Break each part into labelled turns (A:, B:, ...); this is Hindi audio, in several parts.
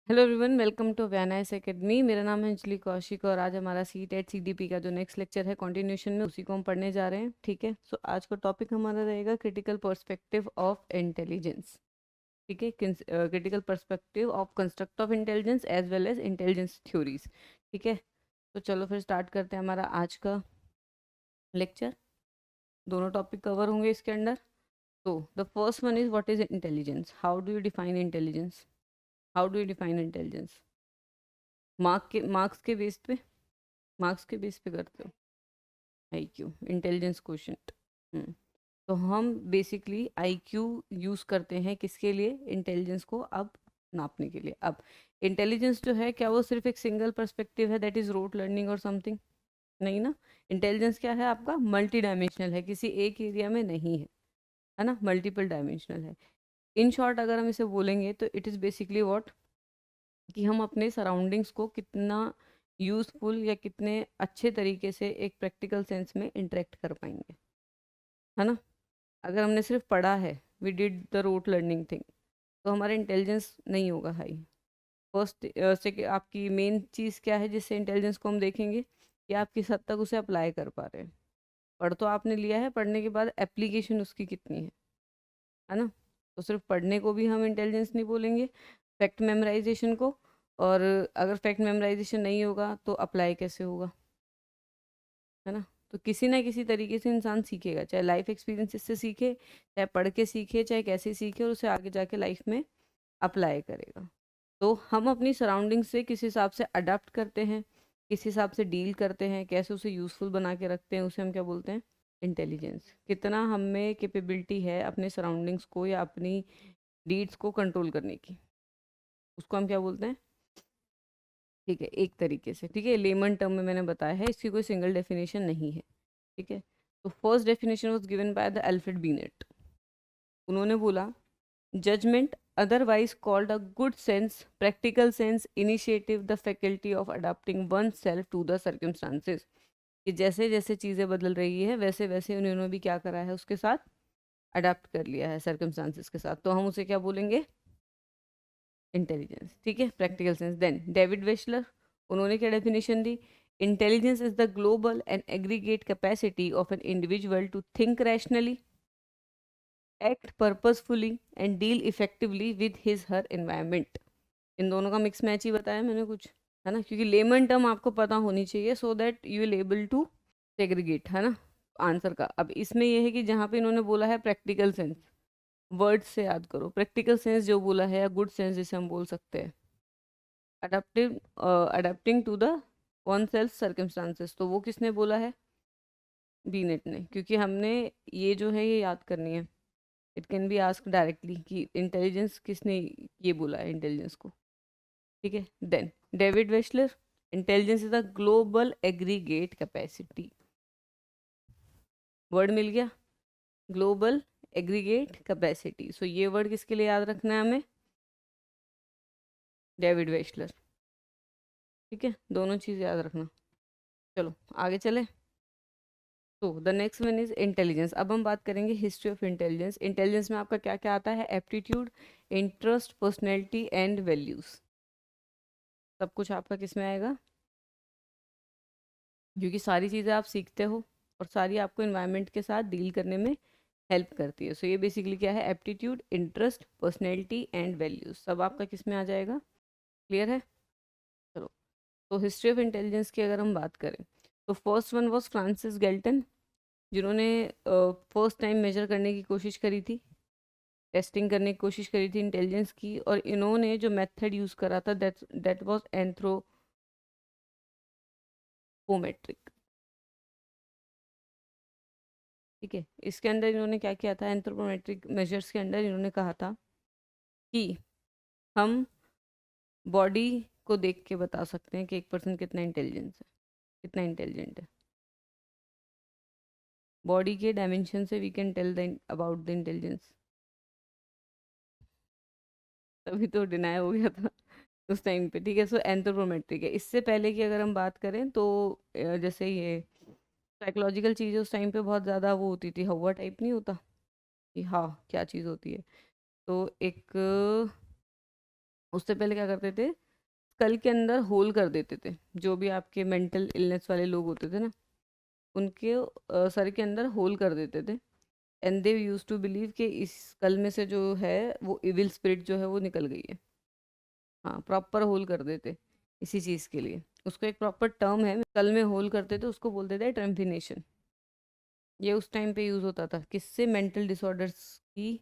A: हेलो एवरीवन, वेलकम टू व्यानाइस एकेडमी। मेरा नाम है अंजलि कौशिक और आज हमारा सीटेट सीडीपी का जो नेक्स्ट लेक्चर है कंटिन्यूशन में उसी को हम पढ़ने जा रहे हैं। ठीक है, सो आज का टॉपिक हमारा रहेगा क्रिटिकल पर्सपेक्टिव ऑफ इंटेलिजेंस। ठीक है, critical perspective of construct of intelligence as well as intelligence theories. ठीक है, तो चलो फिर स्टार्ट करते हैं हमारा आज का लेक्चर। दोनों टॉपिक कवर होंगे इसके अंडर। तो the first one is what is intelligence, how do you define intelligence, how do you define intelligence. Marks के बेस पे करते हो। IQ, intelligence quotient. तो हम बेसिकली आईक्यू यूज करते हैं किसके लिए, इंटेलिजेंस को अब नापने के लिए। अब इंटेलिजेंस जो है, क्या वो सिर्फ एक सिंगल पर्सपेक्टिव है दैट इज रोट लर्निंग और समथिंग? नहीं ना। इंटेलिजेंस क्या है आपका, मल्टी डायमेंशनल है, किसी एक एरिया में नहीं है ना, मल्टीपल डायमेंशनल है। इन शॉर्ट अगर हम इसे बोलेंगे तो इट इज़ बेसिकली व्हाट, कि हम अपने सराउंडिंग्स को कितना यूज़फुल या कितने अच्छे तरीके से एक प्रैक्टिकल सेंस में इंटरेक्ट कर पाएंगे, है ना। अगर हमने सिर्फ पढ़ा है, we did the rote learning thing, तो हमारा इंटेलिजेंस नहीं होगा हाई। फर्स्ट से आपकी मेन चीज़ क्या है जिससे इंटेलिजेंस को हम देखेंगे, कि आप किस हद तक उसे अप्लाई कर पा रहे हैं। पढ़ तो आपने लिया है, पढ़ने के बाद एप्लीकेशन उसकी कितनी है ना। तो सिर्फ पढ़ने को भी हम इंटेलिजेंस नहीं बोलेंगे, फैक्ट मेमोराइजेशन को। और अगर फैक्ट मेमोराइजेशन नहीं होगा तो अप्लाई कैसे होगा, है ना। तो किसी ना किसी तरीके से इंसान सीखेगा, चाहे लाइफ एक्सपीरियंस से सीखे, चाहे पढ़ के सीखे, चाहे कैसे सीखे, और उसे आगे जाके लाइफ में अप्लाई करेगा। तो हम अपनी सराउंडिंग से किस हिसाब से अडाप्ट करते हैं, किस हिसाब से डील करते हैं, कैसे उसे यूज़फुल बना के रखते हैं, उसे हम क्या बोलते हैं, इंटेलिजेंस। कितना हम में कैपेबिलिटी है अपने सराउंडिंग्स को या अपनी डीड्स को कंट्रोल करने की, उसको हम क्या बोलते हैं। ठीक है, एक तरीके से, ठीक है, लेमन टर्म में मैंने बताया है, इसकी कोई सिंगल डेफिनेशन नहीं है। ठीक है, तो first definition was given by the Alfred Binet. उन्होंने बोला, judgement otherwise called a good sense, practical sense, initiative, the faculty of adapting oneself to the circumstances. कि जैसे जैसे चीज़ें बदल रही है वैसे वैसे उन्होंने भी क्या करा है, उसके साथ अडाप्ट कर लिया है सर्कमस्टांसेस के साथ, तो हम उसे क्या बोलेंगे, इंटेलिजेंस। ठीक है, practical sense. Then David Wechsler, उन्होंने क्या डेफिनेशन दी, intelligence is the global and aggregate capacity of an individual to think rationally, act purposefully and deal effectively with his her environment. इन दोनों का मिक्स मैच ही बताया मैंने कुछ, है ना, क्योंकि लेमन टर्म आपको पता होनी चाहिए so that you will able to segregate, है ना, आंसर का। अब इसमें यह है कि जहाँ पे इन्होंने बोला है प्रैक्टिकल सेंस, वर्ड से याद करो, प्रैक्टिकल सेंस जो बोला है, या गुड सेंस जिसे हम बोल सकते हैं, adaptive, adapting to the one self circumstances, तो वो किसने बोला है, बीनेट ने। क्योंकि हमने ये जो है ये याद करनी है, it can be ask directly कि इंटेलिजेंस किसने ये बोला है इंटेलिजेंस को। ठीक है, then David Wechsler, intelligence is the global aggregate capacity. Word मिल गया, ग्लोबल एग्रीगेट कैपेसिटी। सो ये वर्ड किसके लिए याद रखना है हमें, डेविड वेशलर। ठीक है, दोनों चीज़ याद रखना। चलो आगे चले। तो the next one is intelligence. अब हम बात करेंगे हिस्ट्री ऑफ इंटेलिजेंस। इंटेलिजेंस में आपका क्या क्या आता है, aptitude, interest, personality and values. सब कुछ आपका किस में आएगा, क्योंकि सारी चीज़ें आप सीखते हो और सारी आपको इन्वायरमेंट के साथ डील करने में हेल्प करती है। सो ये बेसिकली क्या है, aptitude, interest, personality and values, सब आपका किस में आ जाएगा। क्लियर है। चलो, तो हिस्ट्री ऑफ इंटेलिजेंस की अगर हम बात करें, तो फर्स्ट वन वॉज फ्रांसिस गेल्टन, जिन्होंने फर्स्ट टाइम मेजर करने की कोशिश करी थी, टेस्टिंग करने की कोशिश करी थी इंटेलिजेंस की। और इन्होंने जो मेथड यूज़ करा था, दैट वाज एंथ्रोपोमेट्रिक। ठीक है, इसके अंदर इन्होंने क्या किया था, एंथ्रोपोमेट्रिक मेजर्स के अंदर इन्होंने कहा था कि हम बॉडी को देख के बता सकते हैं कि एक पर्सन कितना इंटेलिजेंस है, कितना इंटेलिजेंट है। बॉडी के डायमेंशन से we can tell the about the intelligence. तभी तो डिनाई हो गया था उस टाइम पे। ठीक है, सो एंथ्रोपोमेट्रिक है। इससे पहले की अगर हम बात करें तो जैसे ये साइकोलॉजिकल चीज़ें उस टाइम पे बहुत ज़्यादा वो होती थी, हवा टाइप नहीं होता कि हाँ क्या चीज़ होती है। तो एक उससे पहले क्या करते थे, स्कल के अंदर होल कर देते थे, जो भी आपके मेंटल इलनेस वाले लोग होते थे ना, उनके सर के अंदर होल कर देते थे। And they use to believe कि इस स्कल में से जो है वो इविल स्पिरिट जो है वो निकल गई है। हाँ, प्रॉपर होल कर देते इसी चीज़ के लिए। उसको एक प्रॉपर टर्म है, स्कल में होल करते थे, उसको बोलते थे ट्रेम्फिनेशन। ये उस टाइम पे यूज़ होता था किससे, मेंटल डिसऑर्डर्स की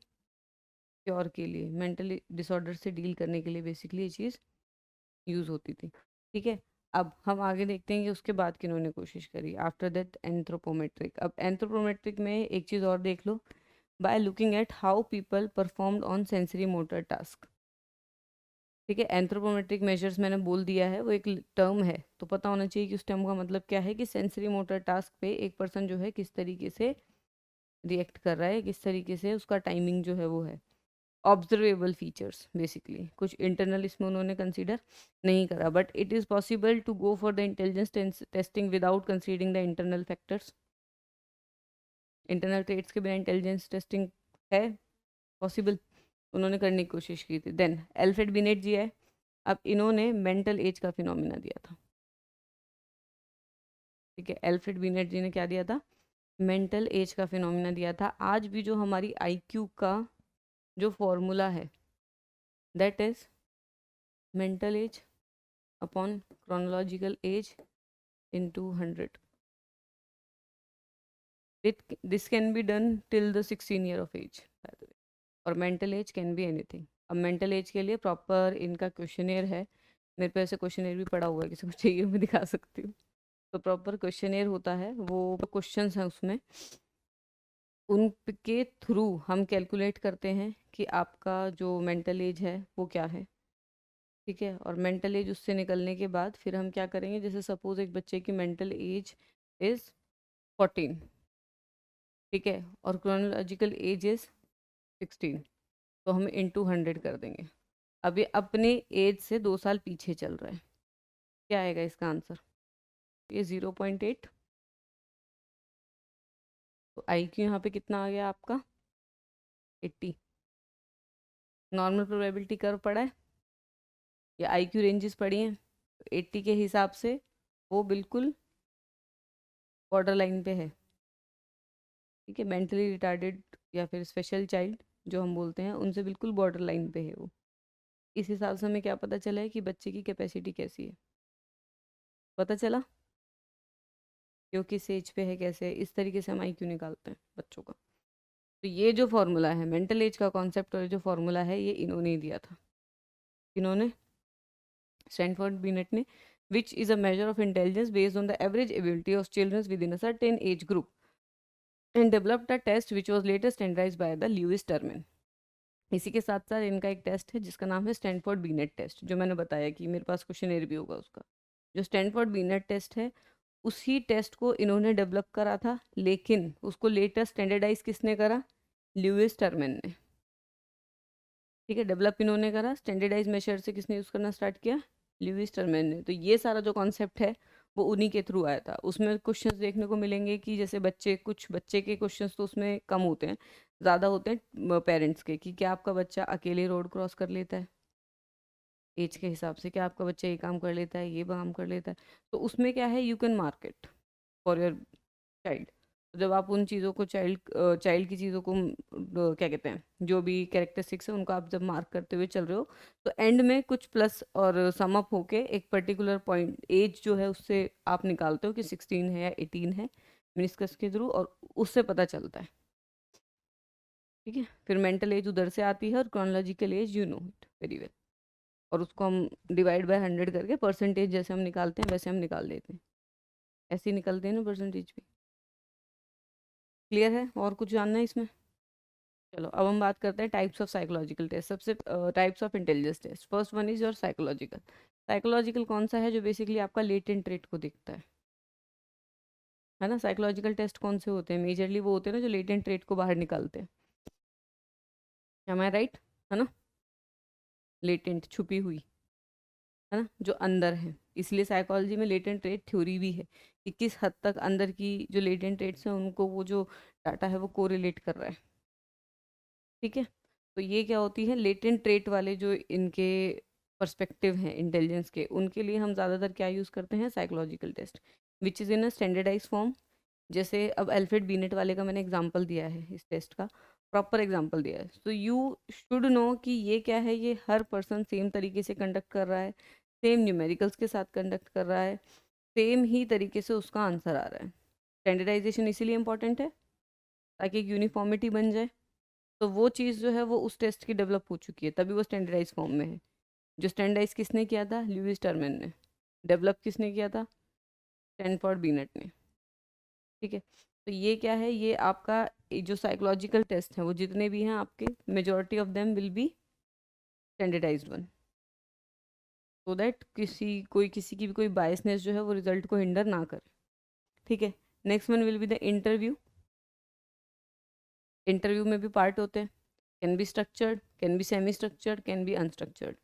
A: क्योर के लिए, मेंटल डिसऑर्डर से डील करने के लिए बेसिकली ये चीज़ यूज़ होती थी। ठीक है, अब हम आगे देखते हैं कि उसके बाद किन्होंने कोशिश करी आफ्टर दैट, एंथ्रोपोमेट्रिक। अब एंथ्रोपोमेट्रिक में एक चीज़ और देख लो, by looking at how people performed on sensory motor task. ठीक है, एंथ्रोपोमेट्रिक मेजर्स मैंने बोल दिया है, वो एक टर्म है, तो पता होना चाहिए कि उस टर्म का मतलब क्या है, कि सेंसरी मोटर टास्क पे एक पर्सन जो है किस तरीके से रिएक्ट कर रहा है, किस तरीके से उसका टाइमिंग जो है वो है। ऑब्जर्वेबल फीचर्स बेसिकली, कुछ इंटरनल इसमें उन्होंने कंसीडर नहीं करा, but it is possible to go for the intelligence testing without considering the internal factors. Internal traits के बिना इंटेलिजेंस टेस्टिंग है पॉसिबल, उन्होंने करने की कोशिश की थी। देन एल्फ्रेड बिनेट जी है, अब इन्होंने मेंटल एज का फिनोमिना दिया था। ठीक है, एल्फ्रेड बिनेट जी ने क्या दिया था, मेंटल एज का फिनोमिना दिया था। आज भी जो हमारी आईक्यू का जो फॉर्मूला है, that is mental as upon chronological age into 100. This can be done till the 16 year of age, by the way. और mental as can be anything. अब मेंटल एज के लिए प्रॉपर इनका क्वेश्चनेयर है, मेरे पे ऐसे क्वेश्चनेयर भी पड़ा हुआ है, किसी को चाहिए मैं दिखा सकती हूँ। तो प्रॉपर क्वेश्चनेयर होता है, वो क्वेश्चंस हैं उसमें, उनके थ्रू हम कैलकुलेट करते हैं कि आपका जो मेंटल एज है वो क्या है। ठीक है, और मेंटल एज उससे निकलने के बाद फिर हम क्या करेंगे, जैसे सपोज एक बच्चे की मेंटल एज इज़ 14, ठीक है, और क्रोनोलॉजिकल एज इज़ 16, तो हम इंटू 100 कर देंगे। अब ये अपने एज से 2 साल पीछे चल रहा है, क्या आएगा इसका आंसर, ये 0.8। तो आई क्यू यहाँ पे कितना आ गया आपका, 80। नॉर्मल प्रोबेबिलिटी कर्व पड़ा है या आई क्यू रेंजेस पड़ी हैं, 80 के हिसाब से वो बिल्कुल बॉर्डर लाइन पे है। ठीक है, मेंटली रिटार्डेड या फिर स्पेशल चाइल्ड जो हम बोलते हैं, उनसे बिल्कुल बॉर्डर लाइन पे है वो। इस हिसाब से हमें क्या पता चला है कि बच्चे की कैपेसिटी कैसी है, पता चला कि वो किस एज पे है, कैसे है। इस तरीके से हम आईक्यू निकालते हैं बच्चों का। तो ये जो फॉर्मूला है मेंटल एज का कॉन्सेप्ट, और जो फॉर्मूला है ये इन्होंने ही दिया था, इन्होंने, स्टैनफोर्ड बिनेट ने, which is a measure of intelligence based on the average ability of childrens within a certain age group and developed a test which was later standardised by the Lewis Terman. इसी के साथ साथ इनका एक टेस्ट है जिसका नाम है स्टैनफोर्ड बीनेट टेस्ट, जो मैंने बताया कि मेरे पास क्वेश्चनेयर भी होगा उसका। जो स्टैनफोर्ड बीनेट टेस्ट है, उसी टेस्ट को इन्होंने डेवलप करा था, लेकिन उसको लेटर स्टैंडर्डाइज किसने करा, ल्यूइस टर्मेन ने। ठीक है, डेवलप इन्होंने करा, स्टैंडर्डाइज मेथड से किसने यूज़ करना स्टार्ट किया, ल्यूइस टर्मेन ने। तो ये सारा जो कॉन्सेप्ट है वो उन्हीं के थ्रू आया था। उसमें क्वेश्चंस देखने को मिलेंगे कि जैसे बच्चे, कुछ बच्चे के क्वेश्चंस तो उसमें कम होते हैं, ज़्यादा होते हैं पेरेंट्स के, कि क्या आपका बच्चा अकेले रोड क्रॉस कर लेता है एज के हिसाब से, क्या आपका बच्चा ये काम कर लेता है, ये काम कर लेता है। तो उसमें क्या है, you can market for your child. जब आप उन चीज़ों को, चाइल्ड की चीज़ों को क्या कहते हैं, जो भी कैरेक्टरिस्टिक्स है उनको आप जब मार्क करते हुए चल रहे हो, तो एंड में कुछ प्लस और सम अप होके एक पर्टिकुलर पॉइंट एज जो है उससे आप निकालते हो कि 16 है या 18 है, मिनिस्कस के थ्रू, और उससे पता चलता है। ठीक है, फिर मेंटल एज उधर से आती है, और chronological age you know it very well, और उसको हम डिवाइड बाय 100 करके परसेंटेज जैसे हम निकालते हैं वैसे हम निकाल देते हैं, ऐसे ही निकलते हैं ना परसेंटेज भी। क्लियर है, और कुछ जानना है इसमें। चलो अब हम बात करते हैं टाइप्स ऑफ साइकोलॉजिकल टेस्ट। सबसे types of intelligence test, first one is your psychological. Psychological कौन सा है, जो बेसिकली आपका लेटेंट ट्रेट को दिखता है ना। साइकोलॉजिकल टेस्ट कौन से होते हैं, मेजरली वो होते हैं ना जो लेटेंट ट्रेट को बाहर निकालते हैं, एम आई राइट, है ना, लेटेंट, छुपी हुई, है ना, जो अंदर है। इसलिए साइकोलॉजी में लेटेंट ट्रेट थ्योरी भी है, कि किस हद तक अंदर की जो लेटेंट ट्रेट्स हैं उनको वो जो डाटा है वो कोरिलेट कर रहा है। ठीक है, तो ये क्या होती है, लेटेंट ट्रेट वाले जो इनके पर्सपेक्टिव हैं इंटेलिजेंस के, उनके लिए हम ज़्यादातर क्या यूज़ करते हैं, psychological test which is in a standardise form. जैसे अब अल्फ्रेड बीनेट वाले का मैंने एग्जांपल दिया है, इस टेस्ट का प्रॉपर एग्जांपल दिया है, तो यू शुड नो कि ये क्या है, ये हर पर्सन सेम तरीके से कंडक्ट कर रहा है, सेम न्यूमेरिकल्स के साथ कंडक्ट कर रहा है, सेम ही तरीके से उसका आंसर आ रहा है। स्टैंडर्डाइजेशन इसीलिए इंपॉर्टेंट है ताकि एक यूनिफॉर्मिटी बन जाए। तो वो चीज़ जो है वो उस टेस्ट की डेवलप हो चुकी है, तभी वो स्टैंडर्डाइज फॉर्म में है। जो स्टैंडर्डाइज किसने किया था, ल्यूइस टर्मेन ने। डेवलप किसने किया था, स्टैनफोर्ड बीनेट ने। ठीक है, तो ये क्या है, ये आपका जो साइकोलॉजिकल टेस्ट है वो जितने भी हैं आपके, majority of them will be standardised one, so that किसी की भी कोई बायसनेस जो है वो रिजल्ट को हिंडर ना करे। ठीक है, next one will be the interview. Interview में भी पार्ट होते हैं, can be structured, can be semi structured, can be unstructured.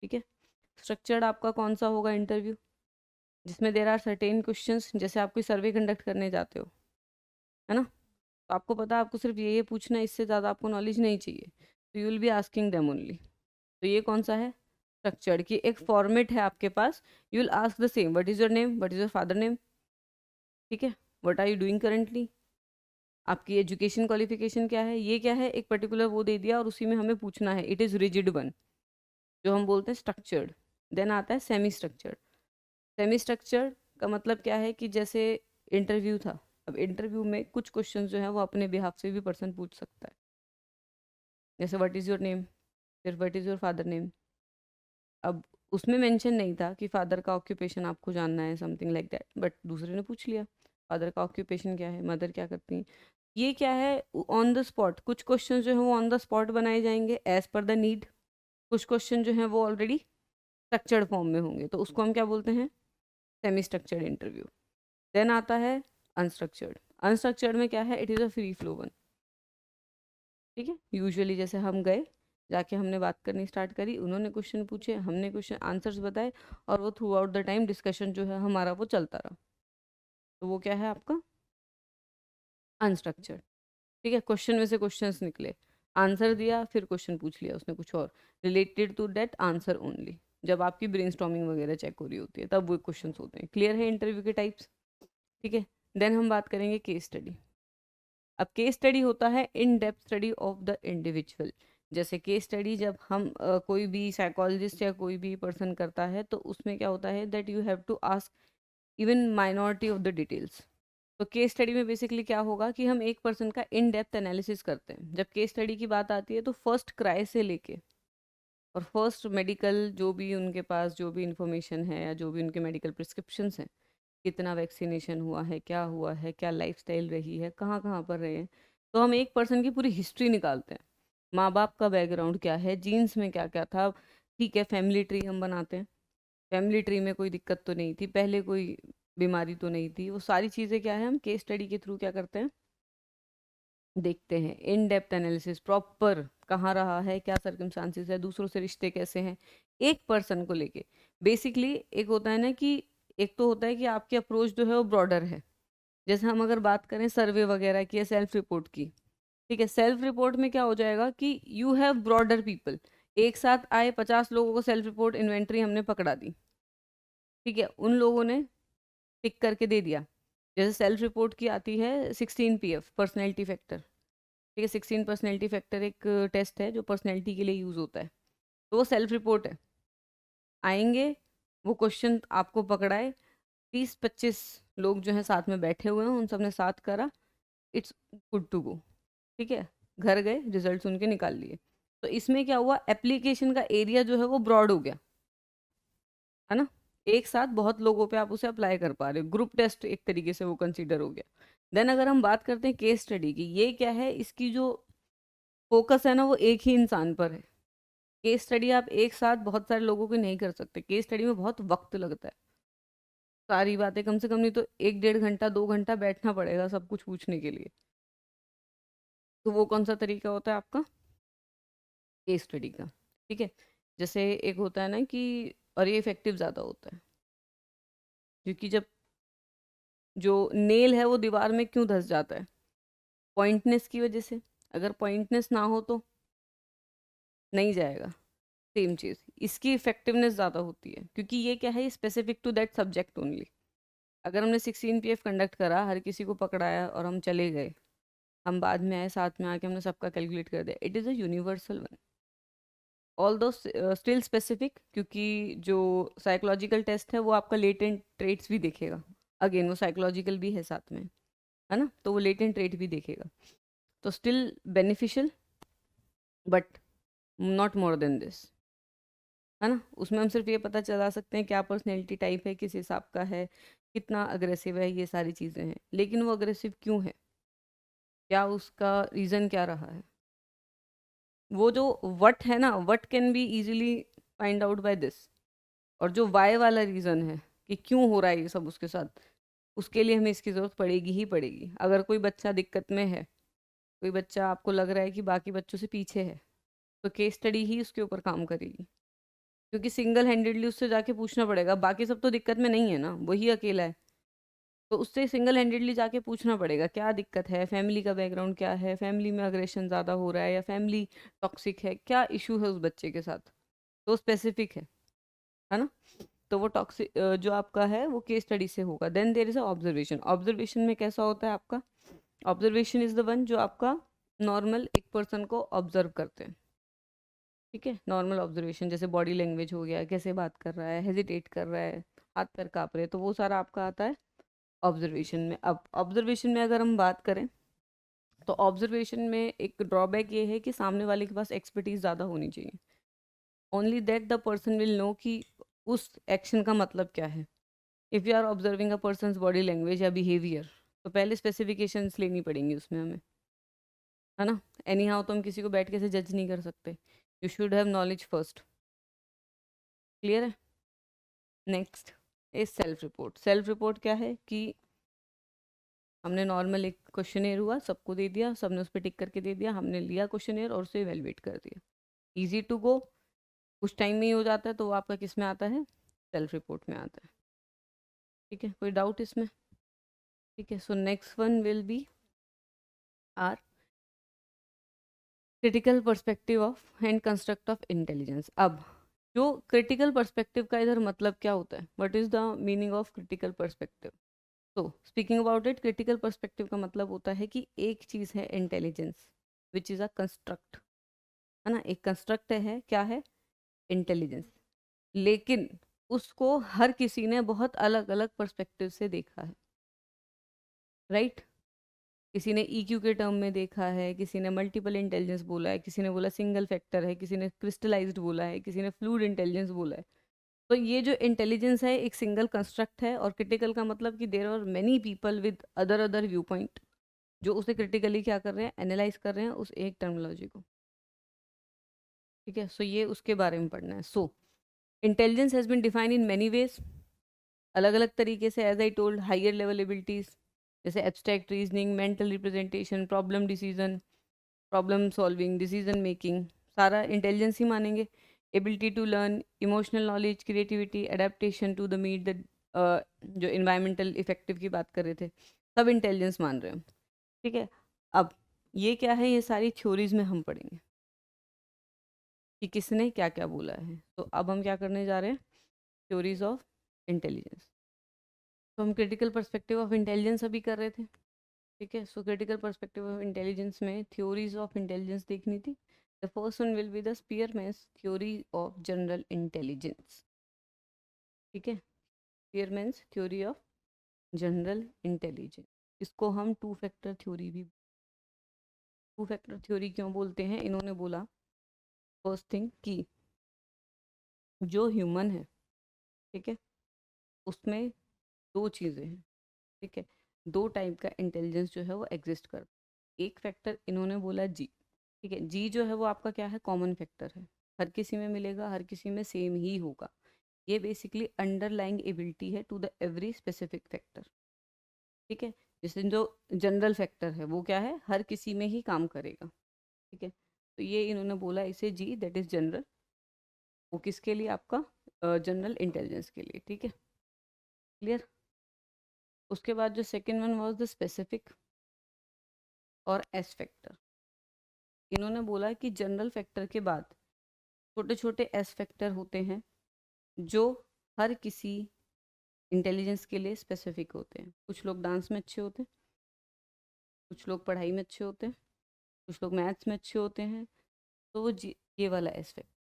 A: ठीक है, स्ट्रक्चर्ड आपका कौन सा होगा इंटरव्यू, जिसमें देर आर सर्टेन क्वेश्चंस, जैसे आप कोई सर्वे कंडक्ट करने जाते हो, है ना, तो आपको पता है आपको सिर्फ ये पूछना है, इससे ज़्यादा आपको नॉलेज नहीं चाहिए, तो you will be asking them only. तो ये कौन सा है, स्ट्रक्चर्ड, की एक फॉर्मेट है आपके पास, you will ask the same, what is your name, what is your father name, ठीक है, what are you doing currently, आपकी एजुकेशन क्वालिफिकेशन क्या है, ये क्या है, एक पर्टिकुलर वो दे दिया और उसी में हमें पूछना है। इट इज़ रिजिड वन, जो हम बोलते हैं स्ट्रक्चर्ड। देन आता है सेमी स्ट्रक्चर्ड। सेमी स्ट्रक्चर्ड का मतलब क्या है कि जैसे इंटरव्यू था, अब इंटरव्यू में कुछ क्वेश्चन जो है वो अपने बिहाफ से भी पर्सन पूछ सकता है, जैसे व्हाट इज़ योर नेम, फिर what is your father name. अब उसमें मेंशन नहीं था कि फादर का ऑक्यूपेशन आपको जानना है, समथिंग लाइक दैट, बट दूसरे ने पूछ लिया फादर का ऑक्यूपेशन क्या है, मदर क्या करती हैं। ये क्या है, ऑन द स्पॉट कुछ क्वेश्चन जो है वो ऑन द स्पॉट बनाए जाएंगे एज पर द नीड, कुछ क्वेश्चन जो है वो ऑलरेडी स्ट्रक्चर्ड फॉर्म में होंगे, तो उसको हम क्या बोलते हैं, सेमी स्ट्रक्चर्ड इंटरव्यू। देन आता है अनस्ट्रक्चर्ड। अनस्ट्रक्चर्ड में क्या है, it is a free flow one. ठीक है, यूजुअली जैसे हम गए, जाके हमने बात करनी स्टार्ट करी, उन्होंने क्वेश्चन पूछे, हमने क्वेश्चन आंसर्स बताए, और वो through out the time discussion जो है हमारा वो चलता रहा, तो वो क्या है आपका अनस्ट्रक्चर्ड। ठीक है, क्वेश्चन में से क्वेश्चंस निकले, आंसर दिया, फिर क्वेश्चन पूछ लिया उसने कुछ और related to that answer only, जब आपकी ब्रेनस्टॉर्मिंग वगैरह चेक हो रही होती है तब वो क्वेश्चंस होते हैं। क्लियर है इंटरव्यू के टाइप्स। ठीक है, देन हम बात करेंगे केस स्टडी। अब केस स्टडी होता है in depth study of the individual. जैसे केस स्टडी जब हम कोई भी साइकोलॉजिस्ट या कोई भी पर्सन करता है, तो उसमें क्या होता है that you have to ask even minority of the details. तो केस स्टडी में बेसिकली क्या होगा कि हम एक पर्सन का इन डेप्थ एनालिसिस करते हैं। जब केस स्टडी की बात आती है तो फर्स्ट क्राई से लेके और फर्स्ट मेडिकल जो भी उनके पास जो भी इंफॉर्मेशन है या जो भी उनके मेडिकल प्रिस्क्रिप्शंस हैं, कितना वैक्सीनेशन हुआ है, क्या लाइफस्टाइल रही है, कहाँ कहाँ पर रहे हैं, तो हम एक पर्सन की पूरी हिस्ट्री निकालते हैं। माँ बाप का बैकग्राउंड क्या है, जीन्स में क्या क्या था। ठीक है, फैमिली ट्री हम बनाते हैं, फैमिली ट्री में कोई दिक्कत तो नहीं थी, पहले कोई बीमारी तो नहीं थी, वो सारी चीज़ें क्या है हम केस स्टडी के थ्रू क्या करते हैं, देखते हैं। इन डेप्थ एनालिसिस प्रॉपर, कहाँ रहा है, क्या सर्कमस्टांसिस है, दूसरों से रिश्ते कैसे हैं, एक पर्सन को लेके। बेसिकली एक होता है ना कि एक तो होता है कि आपकी अप्रोच जो है वो ब्रॉडर है। जैसे हम अगर बात करें सर्वे वगैरह की या सेल्फ रिपोर्ट की, ठीक है, सेल्फ रिपोर्ट में क्या हो जाएगा कि यू हैव ब्रॉडर पीपल, एक साथ आए 50 लोगों को सेल्फ रिपोर्ट इन्वेंट्री हमने पकड़ा दी, ठीक है, उन लोगों ने टिक करके दे दिया। जैसे सेल्फ रिपोर्ट की आती है 16 PF पर्सनैलिटी फैक्टर, ठीक है, 16 पर्सनैलिटी फैक्टर एक टेस्ट है जो पर्सनैलिटी के लिए यूज़ होता है, तो वो सेल्फ रिपोर्ट है। आएंगे, वो क्वेश्चन आपको पकड़ाए, 30-25 लोग जो हैं साथ में बैठे हुए हैं, उन सब ने साथ करा, इट्स गुड टू गो। ठीक है, घर गए, रिजल्ट उनके निकाल लिए। तो इसमें क्या हुआ, एप्लीकेशन का एरिया जो है वो ब्रॉड हो गया, है ना, एक साथ बहुत लोगों पे आप उसे अप्लाई कर पा रहे हो, ग्रुप टेस्ट एक तरीके से वो कंसीडर हो गया। देन अगर हम बात करते हैं केस स्टडी की, ये क्या है, इसकी जो फोकस है ना वो एक ही इंसान पर है। केस स्टडी आप एक साथ बहुत सारे लोगों की नहीं कर सकते, केस स्टडी में बहुत वक्त लगता है, सारी बातें कम से कम नहीं तो 1-1.5 घंटा 2 घंटा बैठना पड़ेगा सब कुछ पूछने के लिए। तो वो कौन सा तरीका होता है आपका केस स्टडी का। ठीक है, जैसे एक होता है ना कि, और ये इफेक्टिव ज़्यादा होता है, क्योंकि जब जो नेल है वो दीवार में क्यों धंस जाता है, पॉइंटनेस की वजह से। अगर पॉइंटनेस ना हो तो नहीं जाएगा, सेम चीज़, इसकी इफेक्टिवनेस ज़्यादा होती है क्योंकि ये क्या है, specific to that subject only. अगर हमने 16 पीएफ कंडक्ट करा, हर किसी को पकड़ाया और हम चले गए, हम बाद में आए, साथ में आके हमने सबका कैलकुलेट कर दिया, it is a universal one, all दो स्टिल स्पेसिफिक, क्योंकि जो साइकोलॉजिकल टेस्ट है वो आपका लेटेंट ट्रेट्स भी देखेगा, अगेन वो साइकोलॉजिकल भी है साथ में, है ना, तो वो लेटेंट ट्रेट भी देखेगा, तो still beneficial but not more than this, है ना। उसमें हम सिर्फ ये पता चला सकते हैं क्या पर्सनैलिटी टाइप है, किस हिसाब का है, कितना अग्रेसिव है, ये सारी चीज़ें हैं, लेकिन वो अग्रेसिव क्यों है, क्या उसका रीज़न क्या रहा है, वो जो वट है ना, what can be easily find out by this, और जो वाई वाला रीज़न है कि क्यों हो रहा है ये सब उसके साथ, उसके लिए हमें इसकी ज़रूरत पड़ेगी ही पड़ेगी। अगर कोई बच्चा दिक्कत में है, कोई बच्चा आपको लग रहा है कि बाकी बच्चों से पीछे है, तो केस स्टडी ही उसके ऊपर काम करेगी, क्योंकि सिंगल हैंडेडली उससे जाके पूछना पड़ेगा, बाकी सब तो दिक्कत में नहीं है ना, वही अकेला है, तो उससे सिंगल हैंडेडली जाके पूछना पड़ेगा क्या दिक्कत है, फैमिली का बैकग्राउंड क्या है, फैमिली में अग्रेशन ज़्यादा हो रहा है या फैमिली टॉक्सिक है, क्या इशू है उस बच्चे के साथ, तो स्पेसिफिक है ना। तो वो टॉक्सिक जो आपका है वो केस स्टडी से होगा। Then there is a observation. Observation में कैसा होता है आपका, ऑब्जर्वेशन इज द वन जो आपका नॉर्मल एक पर्सन को ऑब्जर्व करते हैं, ठीक है, नॉर्मल ऑब्जर्वेशन, जैसे बॉडी लैंग्वेज हो गया, कैसे बात कर रहा है, हेजिटेट कर रहा है, हाथ पैर काँप रहे हैं, तो वो सारा आपका आता है ऑब्जर्वेशन में। अब ऑब्जर्वेशन में अगर हम बात करें, तो ऑब्जर्वेशन में एक ड्रॉबैक ये है कि सामने वाले के पास एक्सपर्टीज ज़्यादा होनी चाहिए, only that the person will know कि उस एक्शन का मतलब क्या है। If you are observing a person's body language या बिहेवियर, तो पहले स्पेसिफिकेशंस लेनी पड़ेंगी उसमें हमें, है ना। एनी हाउ तो हम किसी को बैठ के से जज नहीं कर सकते, you should have knowledge first, clear है। Next is self report. Self report क्या है कि हमने नॉर्मल एक क्वेश्चनेयर हुआ, सबको दे दिया, सबने उस पर टिक करके दे दिया, हमने लिया क्वेश्चनेयर और उसे इवेलुएट कर दिया, इजी टू गो, कुछ टाइम में ही हो जाता है, तो वो आपका किस में आता है, सेल्फ रिपोर्ट में आता है, ठीक है। कोई डाउट इसमें, ठीक है। So next one will be our critical perspective of and construct of intelligence. अब जो क्रिटिकल पर्सपेक्टिव का इधर मतलब क्या होता है, what is the meaning of critical perspective. तो speaking about it, critical perspective का मतलब होता है कि एक चीज़ है intelligence, which is a construct, है ना, एक कंस्ट्रक्ट है, क्या है, इंटेलिजेंस, लेकिन उसको हर किसी ने बहुत अलग अलग पर्सपेक्टिव से देखा है, राइट। किसी ने ईक्यू के टर्म में देखा है, किसी ने मल्टीपल इंटेलिजेंस बोला है, किसी ने बोला सिंगल फैक्टर है, किसी ने क्रिस्टलाइज्ड बोला है, किसी ने फ्लूइड इंटेलिजेंस बोला है। तो ये जो इंटेलिजेंस है एक सिंगल कंस्ट्रक्ट है, और क्रिटिकल का मतलब कि there are many people with other other view point जो उसे क्रिटिकली क्या कर रहे हैं, एनालाइज कर रहे हैं उस एक टर्मिनोलॉजी को, ठीक है। सो ये उसके बारे में पढ़ना है। So intelligence has been defined in many ways, अलग अलग तरीके से, as I told, higher level abilities जैसे abstract reasoning, mental representation, problem decision, problem solving, decision making, सारा इंटेलिजेंस ही मानेंगे। Ability to learn, emotional knowledge, creativity, adaptation to the meet the, जो इन्वायरमेंटल इफेक्टिव की बात कर रहे थे, सब इंटेलिजेंस मान रहे हैं, ठीक है। अब ये क्या है, ये सारी थ्योरीज में हम पढ़ेंगे कि किसने क्या क्या बोला है। तो अब हम क्या करने जा रहे हैं, थ्योरीज ऑफ इंटेलिजेंस। तो हम क्रिटिकल पर्सपेक्टिव ऑफ इंटेलिजेंस अभी कर रहे थे, ठीक है। So critical perspective of intelligence में थ्योरीज ऑफ इंटेलिजेंस देखनी थी। The first one will be the स्पीयरमैन्स theory of general intelligence, ठीक है। स्पीयरमैन्स थ्योरी ऑफ जनरल इंटेलिजेंस, इसको हम टू फैक्टर थ्योरी भी, टू फैक्टर थ्योरी क्यों बोलते हैं, इन्होंने बोला फर्स्ट थिंग कि जो ह्यूमन है, ठीक है, उसमें दो चीज़ें हैं, ठीक है, दो टाइप का इंटेलिजेंस जो है वो एग्जिस्ट करता है। एक फैक्टर इन्होंने बोला जी, ठीक है, जी जो है वो आपका क्या है, कॉमन फैक्टर है, हर किसी में मिलेगा, हर किसी में सेम ही होगा, ये बेसिकली अंडरलाइंग एबिलिटी है to the every specific factor, ठीक है। जैसे जो जनरल फैक्टर है वो क्या है, हर किसी में ही काम करेगा, ठीक है। तो ये इन्होंने बोला इसे जी, दैट इज जनरल, वो किसके लिए, आपका जनरल इंटेलिजेंस के लिए, ठीक है, क्लियर। उसके बाद जो second one was the specific और एस फैक्टर। इन्होंने बोला कि जनरल फैक्टर के बाद छोटे छोटे एस फैक्टर होते हैं जो हर किसी इंटेलिजेंस के लिए स्पेसिफिक होते हैं। कुछ लोग डांस में अच्छे होते हैं, कुछ लोग पढ़ाई में अच्छे होते हैं, कुछ लोग मैथ्स में अच्छे होते हैं। तो वो ये वाला एस फैक्टर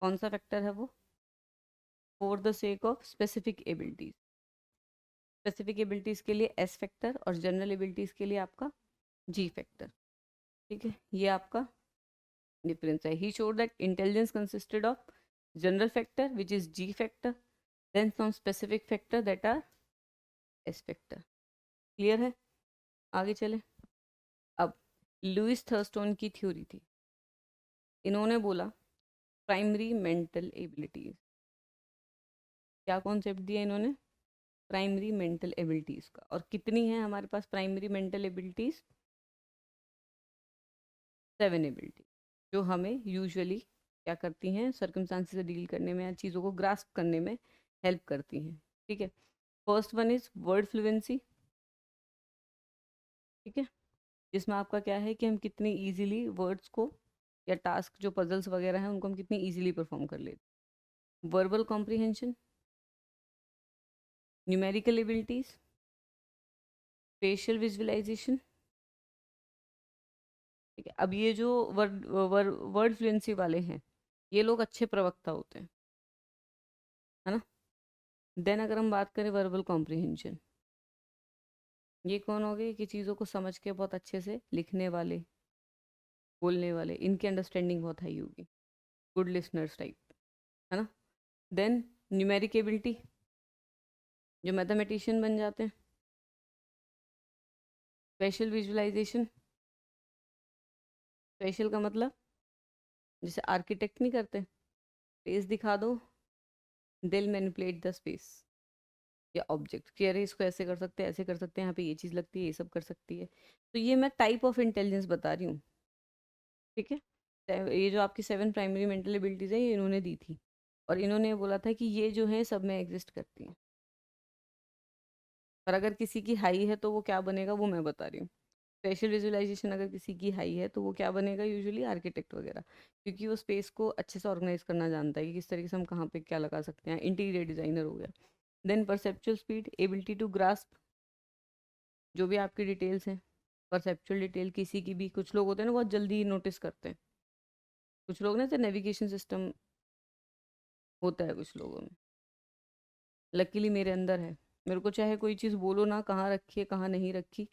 A: कौन सा फैक्टर है वो? For the sake of specific abilities. Specific abilities के लिए एस फैक्टर और जनरल एबिलिटीज के लिए आपका जी फैक्टर। ठीक है, ये आपका डिफरेंस है। He showed that intelligence consisted of general factor which is G factor, then some specific factor that are S factor. Clear है? आगे चले। अब लुइस थर्स्टोन की थ्योरी थी। इन्होंने बोला प्राइमरी मेंटल एबिलिटीज। क्या कॉन्सेप्ट दिया इन्होंने? प्राइमरी मेंटल एबिलिटीज का। और कितनी है हमारे पास प्राइमरी मेंटल एबिलिटीज? 7 एबिलिटी, जो हमें यूजुअली क्या करती हैं, सर्कमस्टांसेस से डील करने में या चीज़ों को ग्रास्प करने में हेल्प करती हैं। ठीक है, first one is word fluency. ठीक है, जिसमें आपका क्या है कि हम कितनी इजीली वर्ड्स को या टास्क जो पजल्स वगैरह हैं उनको हम कितनी इजीली परफॉर्म कर लेते। Verbal comprehension, numerical abilities, facial visualisation. ठीक है, अब ये जो वर्ड फ्लुएंसी वाले हैं ये लोग अच्छे प्रवक्ता होते हैं, है ना। देन अगर हम बात करें वर्बल कॉम्प्रिहेंशन, ये कौन हो गए कि चीज़ों को समझ के बहुत अच्छे से लिखने वाले, बोलने वाले, इनकी अंडरस्टैंडिंग बहुत हाई होगी, गुड लिसनर्स टाइप, है ना। देन न्यूमेरिक एबिलिटी, जो मैथमेटिशियन बन जाते हैं। स्पेशल विजुअलाइजेशन, स्पेशल का मतलब जैसे आर्किटेक्ट नहीं करते, स्पेस दिखा दो, दिल मैनिपुलेट द स्पेस या ऑब्जेक्ट कि अरे इसको ऐसे कर सकते हैं, ऐसे कर सकते हैं, यहाँ पे ये चीज़ लगती है, ये सब कर सकती है। तो ये मैं टाइप ऑफ इंटेलिजेंस बता रही हूँ। ठीक है, ये जो आपकी 7 प्राइमरी मेंटल एबिलिटीज है ये इन्होंने दी थी, और इन्होंने बोला था कि ये जो है सब में एग्जिस्ट करती हैं। पर अगर किसी की हाई है तो वो क्या बनेगा वो मैं बता रही हूँ। स्पेशल विजुअलाइजेशन अगर किसी की हाई है तो वो क्या बनेगा, यूजुअली आर्किटेक्ट वगैरह, क्योंकि वो स्पेस को अच्छे से ऑर्गेनाइज करना जानता है कि किस तरीके से हम कहाँ पे क्या लगा सकते हैं, इंटीरियर डिजाइनर हो गया। Then perceptual speed, ability to grasp जो भी आपकी डिटेल्स हैं, परसेप्चुअल डिटेल किसी की भी, कुछ लोग होते हैं ना बहुत जल्दी नोटिस करते हैं, कुछ लोग ना, जैसे नेविगेशन सिस्टम होता है कुछ लोगों में, लकीली मेरे अंदर है। मेरे को चाहे कोई चीज़ बोलो ना, कहाँ रखी है कहाँ नहीं रखी,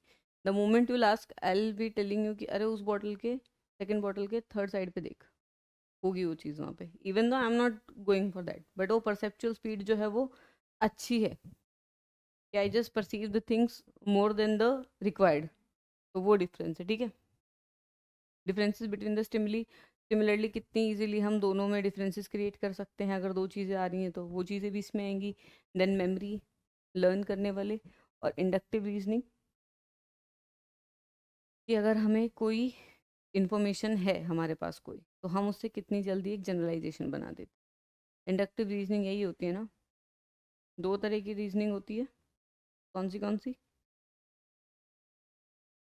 A: the moment you last I will be telling you कि अरे उस बॉटल के सेकंड बॉटल के थर्ड साइड पे देख, होगी वो चीज़ वहाँ पे, even though I am not going for that, but वो परसेप्चुअल स्पीड जो है वो अच्छी है कि I just perceive the things more than the required. तो वो डिफरेंस है। ठीक है, differences between the stimuli, similarly कितनी इजीली हम दोनों में डिफरेंसेस क्रिएट कर सकते हैं, अगर दो चीज़ें आ रही हैं तो वो चीज़ें भी इसमें आएंगी। देन मेमोरी, लर्न करने वाले, और इंडक्टिव रीजनिंग, कि अगर हमें कोई इन्फॉर्मेशन है हमारे पास कोई, तो हम उससे कितनी जल्दी एक जनरलाइजेशन बना देते। इंडक्टिव रीजनिंग यही होती है ना। दो तरह की रीजनिंग होती है, कौन सी कौन सी?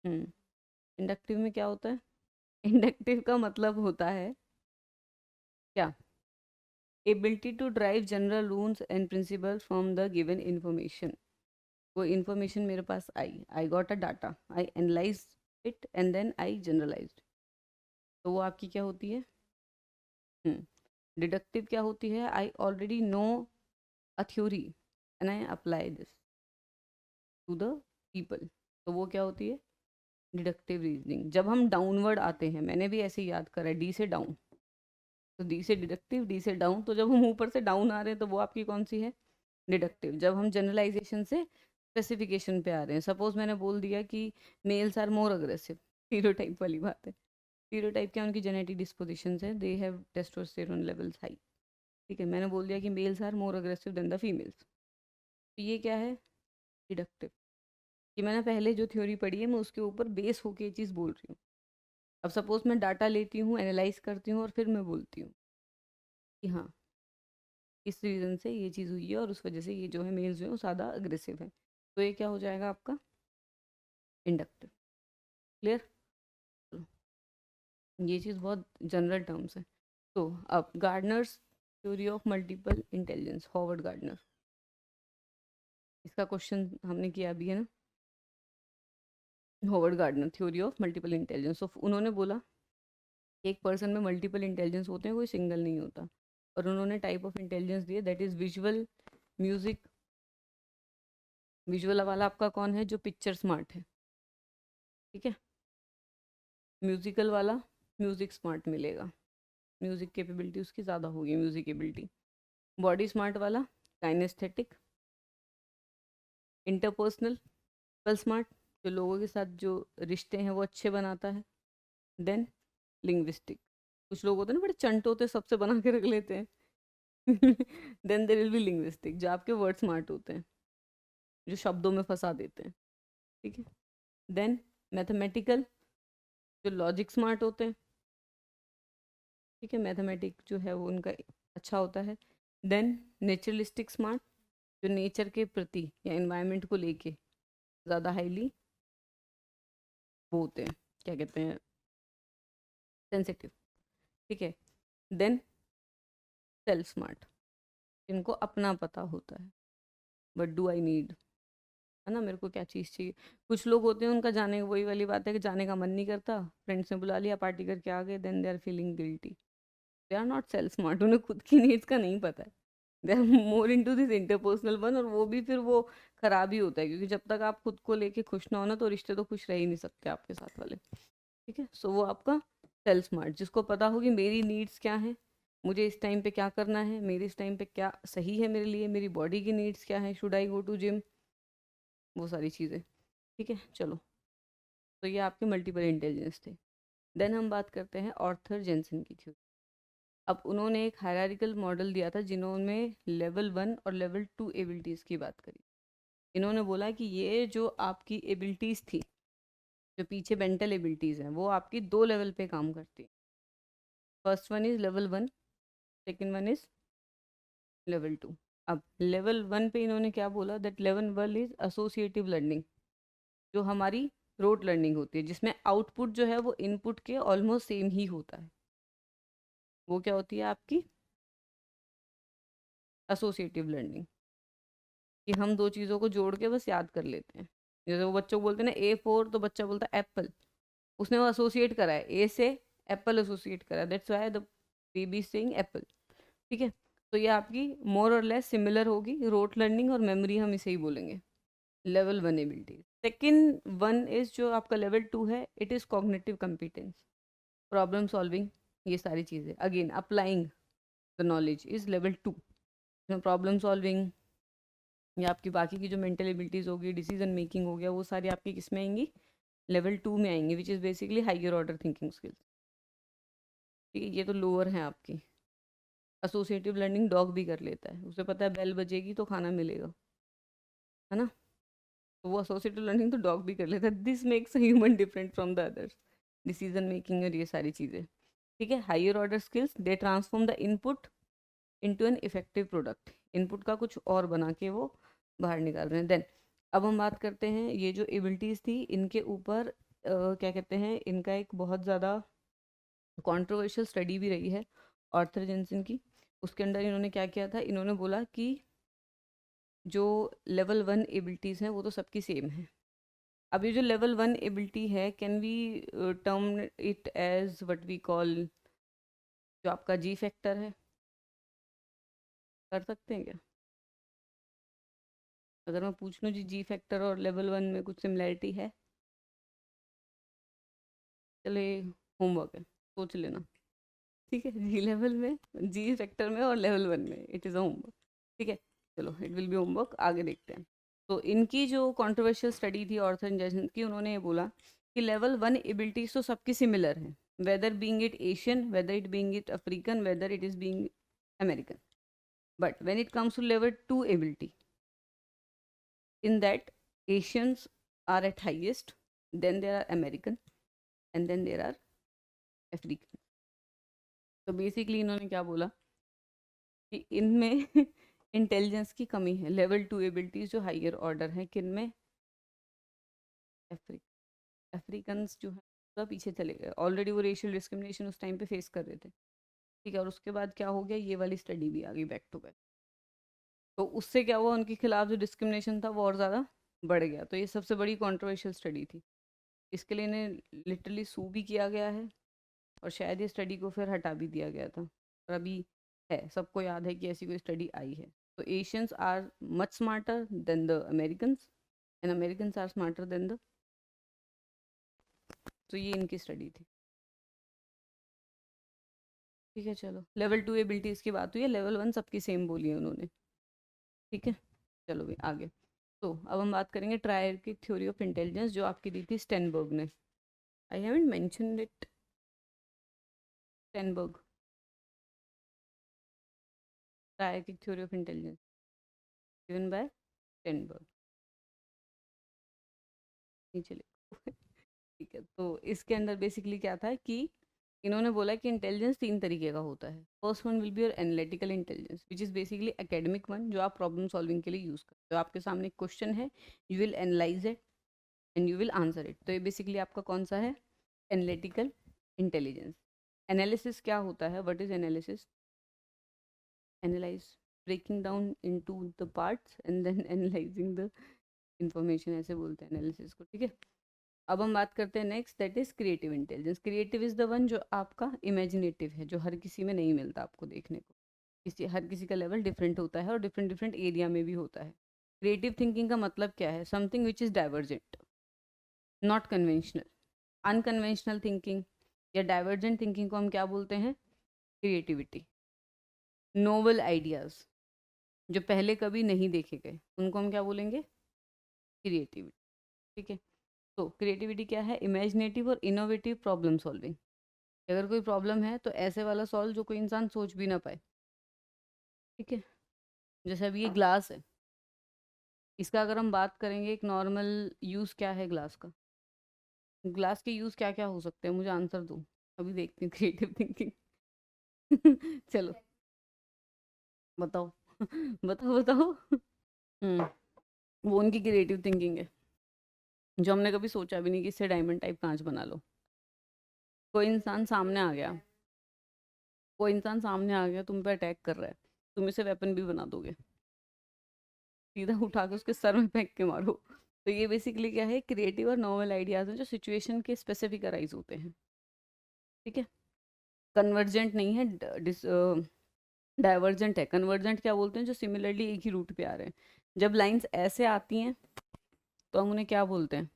A: इंडक्टिव में क्या होता है? इंडक्टिव का मतलब होता है क्या? Ability to drive general rules and principle from the given information. वो इंफॉर्मेशन मेरे पास आई, I got a data, I analyse it and then I generalised, तो वो आपकी क्या होती है? डिडक्टिव क्या होती है? I already know a theory and I apply this to the people, तो वो क्या होती है? Deductive reasoning. जब हम डाउनवर्ड आते हैं, मैंने भी ऐसे ही याद करा, डी से डाउन, तो डी से डिडक्टिव, डी से डाउन, तो जब हम ऊपर से डाउन आ रहे हैं तो वो आपकी कौन सी है? डिडक्टिव। जब हम जनरलाइजेशन से स्पेसिफिकेशन पे आ रहे हैं, सपोज मैंने बोल दिया कि males are more aggressive, stereotype वाली बात है। स्टीरियोटाइप क्या? उनकी जेनेटिक डिस्पोजिशन है, they have testosterone levels high. ठीक है, मैंने बोल दिया कि males are more aggressive than the females, तो ये क्या है? डिडक्टिव। कि मैंने पहले जो थ्योरी पढ़ी है मैं उसके ऊपर बेस होके ये चीज़ बोल रही हूँ। अब सपोज मैं डाटा लेती हूँ, एनालाइज करती हूँ, और फिर मैं बोलती हूँ कि हाँ इस रीज़न से ये चीज़ हुई है और उस वजह से ये जो है मेल्स जो है वो ज़्यादा अग्रेसिव है, तो ये क्या हो जाएगा आपका? इंडक्टिव। क्लियर? ये चीज़ बहुत जनरल टर्म्स है। तो अब Gardner's theory of multiple intelligence, Howard Gardner, इसका क्वेश्चन हमने किया अभी है ना। Howard Gardner theory of multiple intelligence, तो उन्होंने बोला एक पर्सन में मल्टीपल इंटेलिजेंस होते हैं, कोई सिंगल नहीं होता। और उन्होंने टाइप ऑफ इंटेलिजेंस दिए, that is visual, music. Visual वाला आपका कौन है, जो पिक्चर स्मार्ट है, ठीक है। म्यूजिकल वाला म्यूजिक स्मार्ट मिलेगा, म्यूजिक कैपेबिलिटी उसकी ज़्यादा होगी, म्यूजिक एबिलिटी। बॉडी स्मार्ट वाला काइनेस्थेटिक। इंटरपर्सनल पल स्मार्ट, जो लोगों के साथ जो रिश्ते हैं वो अच्छे बनाता है। देन लिंग्विस्टिक, कुछ लोग होते हैं ना बड़े चंट होते हैं, सबसे बना के रख लेते हैं। Then there will be linguistic, जो आपके वर्ड स्मार्ट होते हैं, जो शब्दों में फंसा देते हैं, ठीक है। देन मैथमेटिकल, जो लॉजिक स्मार्ट होते हैं, ठीक है, मैथमेटिक जो है वो उनका अच्छा होता है। देन नेचरलिस्टिक स्मार्ट, जो नेचर के प्रति या इन्वायरमेंट को लेके ज़्यादा हाईली वो होते हैं, क्या कहते हैं, सेंसिटिव, ठीक है। देन सेल्फ स्मार्ट, जिनको अपना पता होता है, बट डू आई नीड, है ना, मेरे को क्या चीज़ चाहिए। कुछ लोग होते हैं उनका जाने, वही वाली बात है कि जाने का मन नहीं करता, फ्रेंड्स ने बुला लिया, पार्टी करके आ गए, then they are feeling guilty, they are not self smart, उन्हें खुद की नीड्स का नहीं पता है, they are more into this interpersonal one. और वो भी फिर वो खराब ही होता है, क्योंकि जब तक आप खुद को लेके खुश ना हो ना, तो रिश्ते तो खुश रह ही नहीं सकते आपके साथ वाले, ठीक है। सो वो आपका सेल्फ स्मार्ट, जिसको पता होगी मेरी नीड्स क्या है, मुझे इस टाइम पे क्या करना है, मेरे इस टाइम पे क्या सही है मेरे लिए, मेरी बॉडी की नीड्स क्या है, should I go to gym, वो सारी चीज़ें, ठीक है। चलो, तो ये आपके मल्टीपल इंटेलिजेंस थे। देन हम बात करते हैं ऑर्थर जेंसन की थ्योरी। अब उन्होंने एक हायरार्किकल मॉडल दिया था, जिन्होंने लेवल 1 और लेवल 2 एबिलिटीज़ की बात करी। इन्होंने बोला कि ये जो आपकी एबिलिटीज़ थी, जो पीछे मेंटल एबिलिटीज़ हैं, वो आपकी 2 लेवल पे काम करती है। First one is level 1, second one is level 2। अब लेवल 1 पे इन्होंने क्या बोला, that level 1 is associative learning, जो हमारी रोट लर्निंग होती है, जिसमें आउटपुट जो है वो इनपुट के ऑलमोस्ट सेम ही होता है। वो क्या होती है आपकी एसोसिएटिव लर्निंग, कि हम दो चीज़ों को जोड़ के बस याद कर लेते हैं। जैसे वो बच्चों को बोलते हैं ना A4, तो बच्चा बोलता है एप्पल, उसने वो एसोसिएट करा है, ए से एप्पल एसोसिएट करा है, that's why the baby saying Apple, ठीक है। तो ये आपकी मोर और लेस सिमिलर होगी, रोट लर्निंग और मेमोरी हम इसे ही बोलेंगे, level 1 ability. Second one is जो आपका लेवल 2 है, it is cognitive competence, problem solving, ये सारी चीज़ें, again applying the knowledge is level 2। Problem solving या आपकी बाकी की जो मेंटल एबिलिटीज़ होगी, डिसीजन मेकिंग हो गया, वो सारी आपकी किस में आएंगी, लेवल 2 में आएंगी, which is basically higher order thinking skills, ठीक है। ये तो लोअर हैं आपकी। एसोसिएटिव लर्निंग डॉग भी कर लेता है, उसे पता है बेल बजेगी तो खाना मिलेगा, है ना। तो वो एसोसिएटिव लर्निंग तो डॉग भी कर लेता है। This makes human different from the others, decision making और ये सारी चीज़ें, ठीक है। Higher order skills, they transform the input into an effective product, input का कुछ और बना के वो बाहर निकाल रहे हैं। देन अब हम बात करते हैं, ये जो एबिलिटीज़ थी इनके ऊपर क्या कहते हैं, इनका एक बहुत ज़्यादा कंट्रोवर्शियल स्टडी भी रही है ऑर्थर जेंसन की। उसके अंदर इन्होंने क्या किया था, इन्होंने बोला कि जो लेवल 1 एबिलिटीज़ हैं वो तो सबकी सेम है। अब ये जो लेवल 1 एबिलिटी है, can we term it as what we call, जो आपका जी फैक्टर है, कर सकते हैं क्या? अगर मैं पूछ लूँ जी, जी फैक्टर और लेवल 1 में कुछ सिमिलैरिटी है? चले, होमवर्क है, सोच लेना, ठीक है। जी लेवल में, जी फैक्टर में और लेवल 1 में, इट इज़ अ होमवर्क, ठीक है। चलो, इट विल बी होमवर्क, आगे देखते हैं। तो इनकी जो कंट्रोवर्शियल स्टडी थी ऑर्थर जेंसन की, उन्होंने ये बोला कि लेवल 1 एबिलिटीज तो सबकी सिमिलर हैं, whether being it Asian, whether it being it African, whether it is being American, but when it comes to level 2 ability, in that Asians are at highest, then there are American, and then there are African। तो बेसिकली इन्होंने क्या बोला कि इनमें इंटेलिजेंस की कमी है, लेवल 2 एबिलिटीज जो हाइयर ऑर्डर है, किन में, अफ्रीकन्स जो है थोड़ा पीछे चले गए, ऑलरेडी वो रेशियल डिस्क्रिमिनेशन उस टाइम पे फेस कर रहे थे, ठीक है, और उसके बाद क्या हो गया, ये वाली स्टडी भी आ गई बैक टू बैक। तो उससे क्या हुआ, उनके खिलाफ जो डिस्क्रिमिनेशन था वो और ज़्यादा बढ़ गया। तो ये सबसे बड़ी कंट्रोवर्शियल स्टडी थी, इसके लिए इन्हें लिटरली सू भी किया गया है, और शायद ये स्टडी को फिर हटा भी दिया गया था, और अभी है, सबको याद है कि ऐसी कोई स्टडी आई है। तो Asians are much smarter than the Americans, and Americans are smarter than the, तो ये इनकी स्टडी थी। ठीक है, चलो लेवल 2 एबिलिटीज़ की बात हुई है, लेवल 1 सबकी सेम बोली है उन्होंने। ठीक है, चलो भी आगे। तो अब हम बात करेंगे ट्रायर की थ्योरी ऑफ इंटेलिजेंस, जो आपकी दी थी स्टेनबर्ग ने। I haven't mentioned it, Sternberg, ट्रायर की theory of intelligence given by Sternberg, नीचे लिखो। ठीक है, तो इसके अंदर बेसिकली क्या था कि इन्होंने बोला कि इंटेलिजेंस 3 तरीके का होता है। First one will be your analytical intelligence, which is basically academic one, जो आप प्रॉब्लम सॉल्विंग के लिए यूज करते हो। आपके सामने एक क्वेश्चन है, you will analyse it and you will answer it, तो ये बेसिकली आपका कौन सा है, एनालिटिकल इंटेलिजेंस। एनालिसिस क्या होता है, what is analysis, analyse, breaking down into the parts and then analysing the information, ऐसे बोलते हैं एनालिसिस को। ठीक है, अब हम बात करते हैं next, that is creative intelligence. Creative is the one जो आपका इमेजिनेटिव है, जो हर किसी में नहीं मिलता आपको देखने को, हर किसी का लेवल डिफरेंट होता है और डिफरेंट डिफरेंट एरिया में भी होता है। क्रिएटिव थिंकिंग का मतलब क्या है, something which is divergent, not conventional. Unconventional thinking या डाइवर्जेंट थिंकिंग को हम क्या बोलते हैं, क्रिएटिविटी। नोवेल आइडियाज, जो पहले कभी नहीं देखे गए, उनको हम क्या बोलेंगे, क्रिएटिविटी। ठीक है, तो क्रिएटिविटी क्या है, इमेजिनेटिव और इनोवेटिव प्रॉब्लम सॉल्विंग। अगर कोई प्रॉब्लम है तो ऐसे वाला सॉल्व जो कोई इंसान सोच भी ना पाए। ठीक है, जैसे अभी ये ग्लास है, इसका अगर हम बात करेंगे एक नॉर्मल यूज़ क्या है ग्लास का, ग्लास के यूज़ क्या क्या हो सकते हैं, मुझे आंसर दो, अभी देखती हूँ क्रिएटिव थिंकिंग। चलो बताओ। बताओ बताओ। वो उनकी क्रिएटिव थिंकिंग है, जो हमने कभी सोचा भी नहीं कि इससे डायमंड टाइप कांच बना लो। कोई इंसान सामने आ गया, कोई इंसान सामने आ गया, तुम पे अटैक कर रहा है, तुम इसे वेपन भी बना दोगे, सीधा उठा के उसके सर में फेंक के मारो। तो ये बेसिकली क्या है, क्रिएटिव और नॉवल आइडियाज हैं जो सिचुएशन के स्पेसिफिक अराइज होते हैं। ठीक है, कन्वर्जेंट नहीं है, डाइवर्जेंट है। कन्वर्जेंट क्या बोलते हैं, जो सिमिलरली एक ही रूट पे आ रहे हैं। जब लाइंस ऐसे आती हैं तो हम उन्हें क्या बोलते हैं,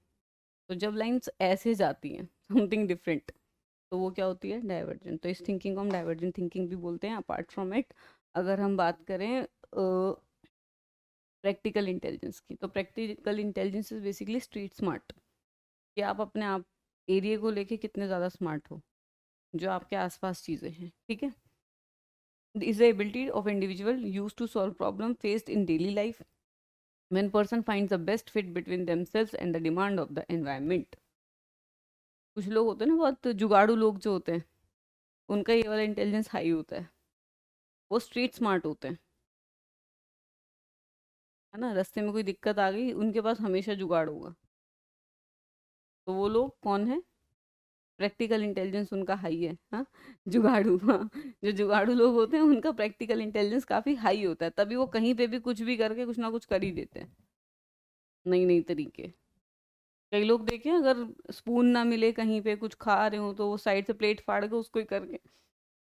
A: तो जब लाइंस ऐसे जाती हैं समथिंग डिफरेंट, तो वो क्या होती है, डाइवर्जेंट। तो इस थिंकिंग को हम डाइवर्जेंट थिंकिंग भी बोलते हैं। अपार्ट फ्रॉम इट, अगर हम बात करें प्रैक्टिकल इंटेलिजेंस की, तो practical intelligence is basically street smart, कि आप अपने आप एरिया को लेके कितने ज़्यादा स्मार्ट हो, जो आपके आसपास चीज़ें हैं। ठीक है, is the ability of individual used to solve problem faced in daily life when person finds the best fit between themselves and the demand of the environment। कुछ लोग होते हैं ना, बहुत जुगाड़ू लोग जो होते हैं, उनका ये वाला इंटेलिजेंस हाई होता है, वो स्ट्रीट स्मार्ट होते हैं, है ना। रास्ते में कोई दिक्कत आ गई, उनके पास हमेशा जुगाड़ होगा। तो वो लोग कौन है, प्रैक्टिकल इंटेलिजेंस उनका हाई है। हाँ, जुगाड़ू, हाँ, जो जुगाड़ू लोग होते हैं उनका प्रैक्टिकल इंटेलिजेंस काफ़ी हाई होता है, तभी वो कहीं पे भी कुछ भी करके कुछ ना कुछ कर ही देते हैं, नई नई तरीके। कई लोग देखे, अगर स्पून ना मिले कहीं पे कुछ खा रहे हो, तो वो साइड से प्लेट फाड़ के उसको ही करके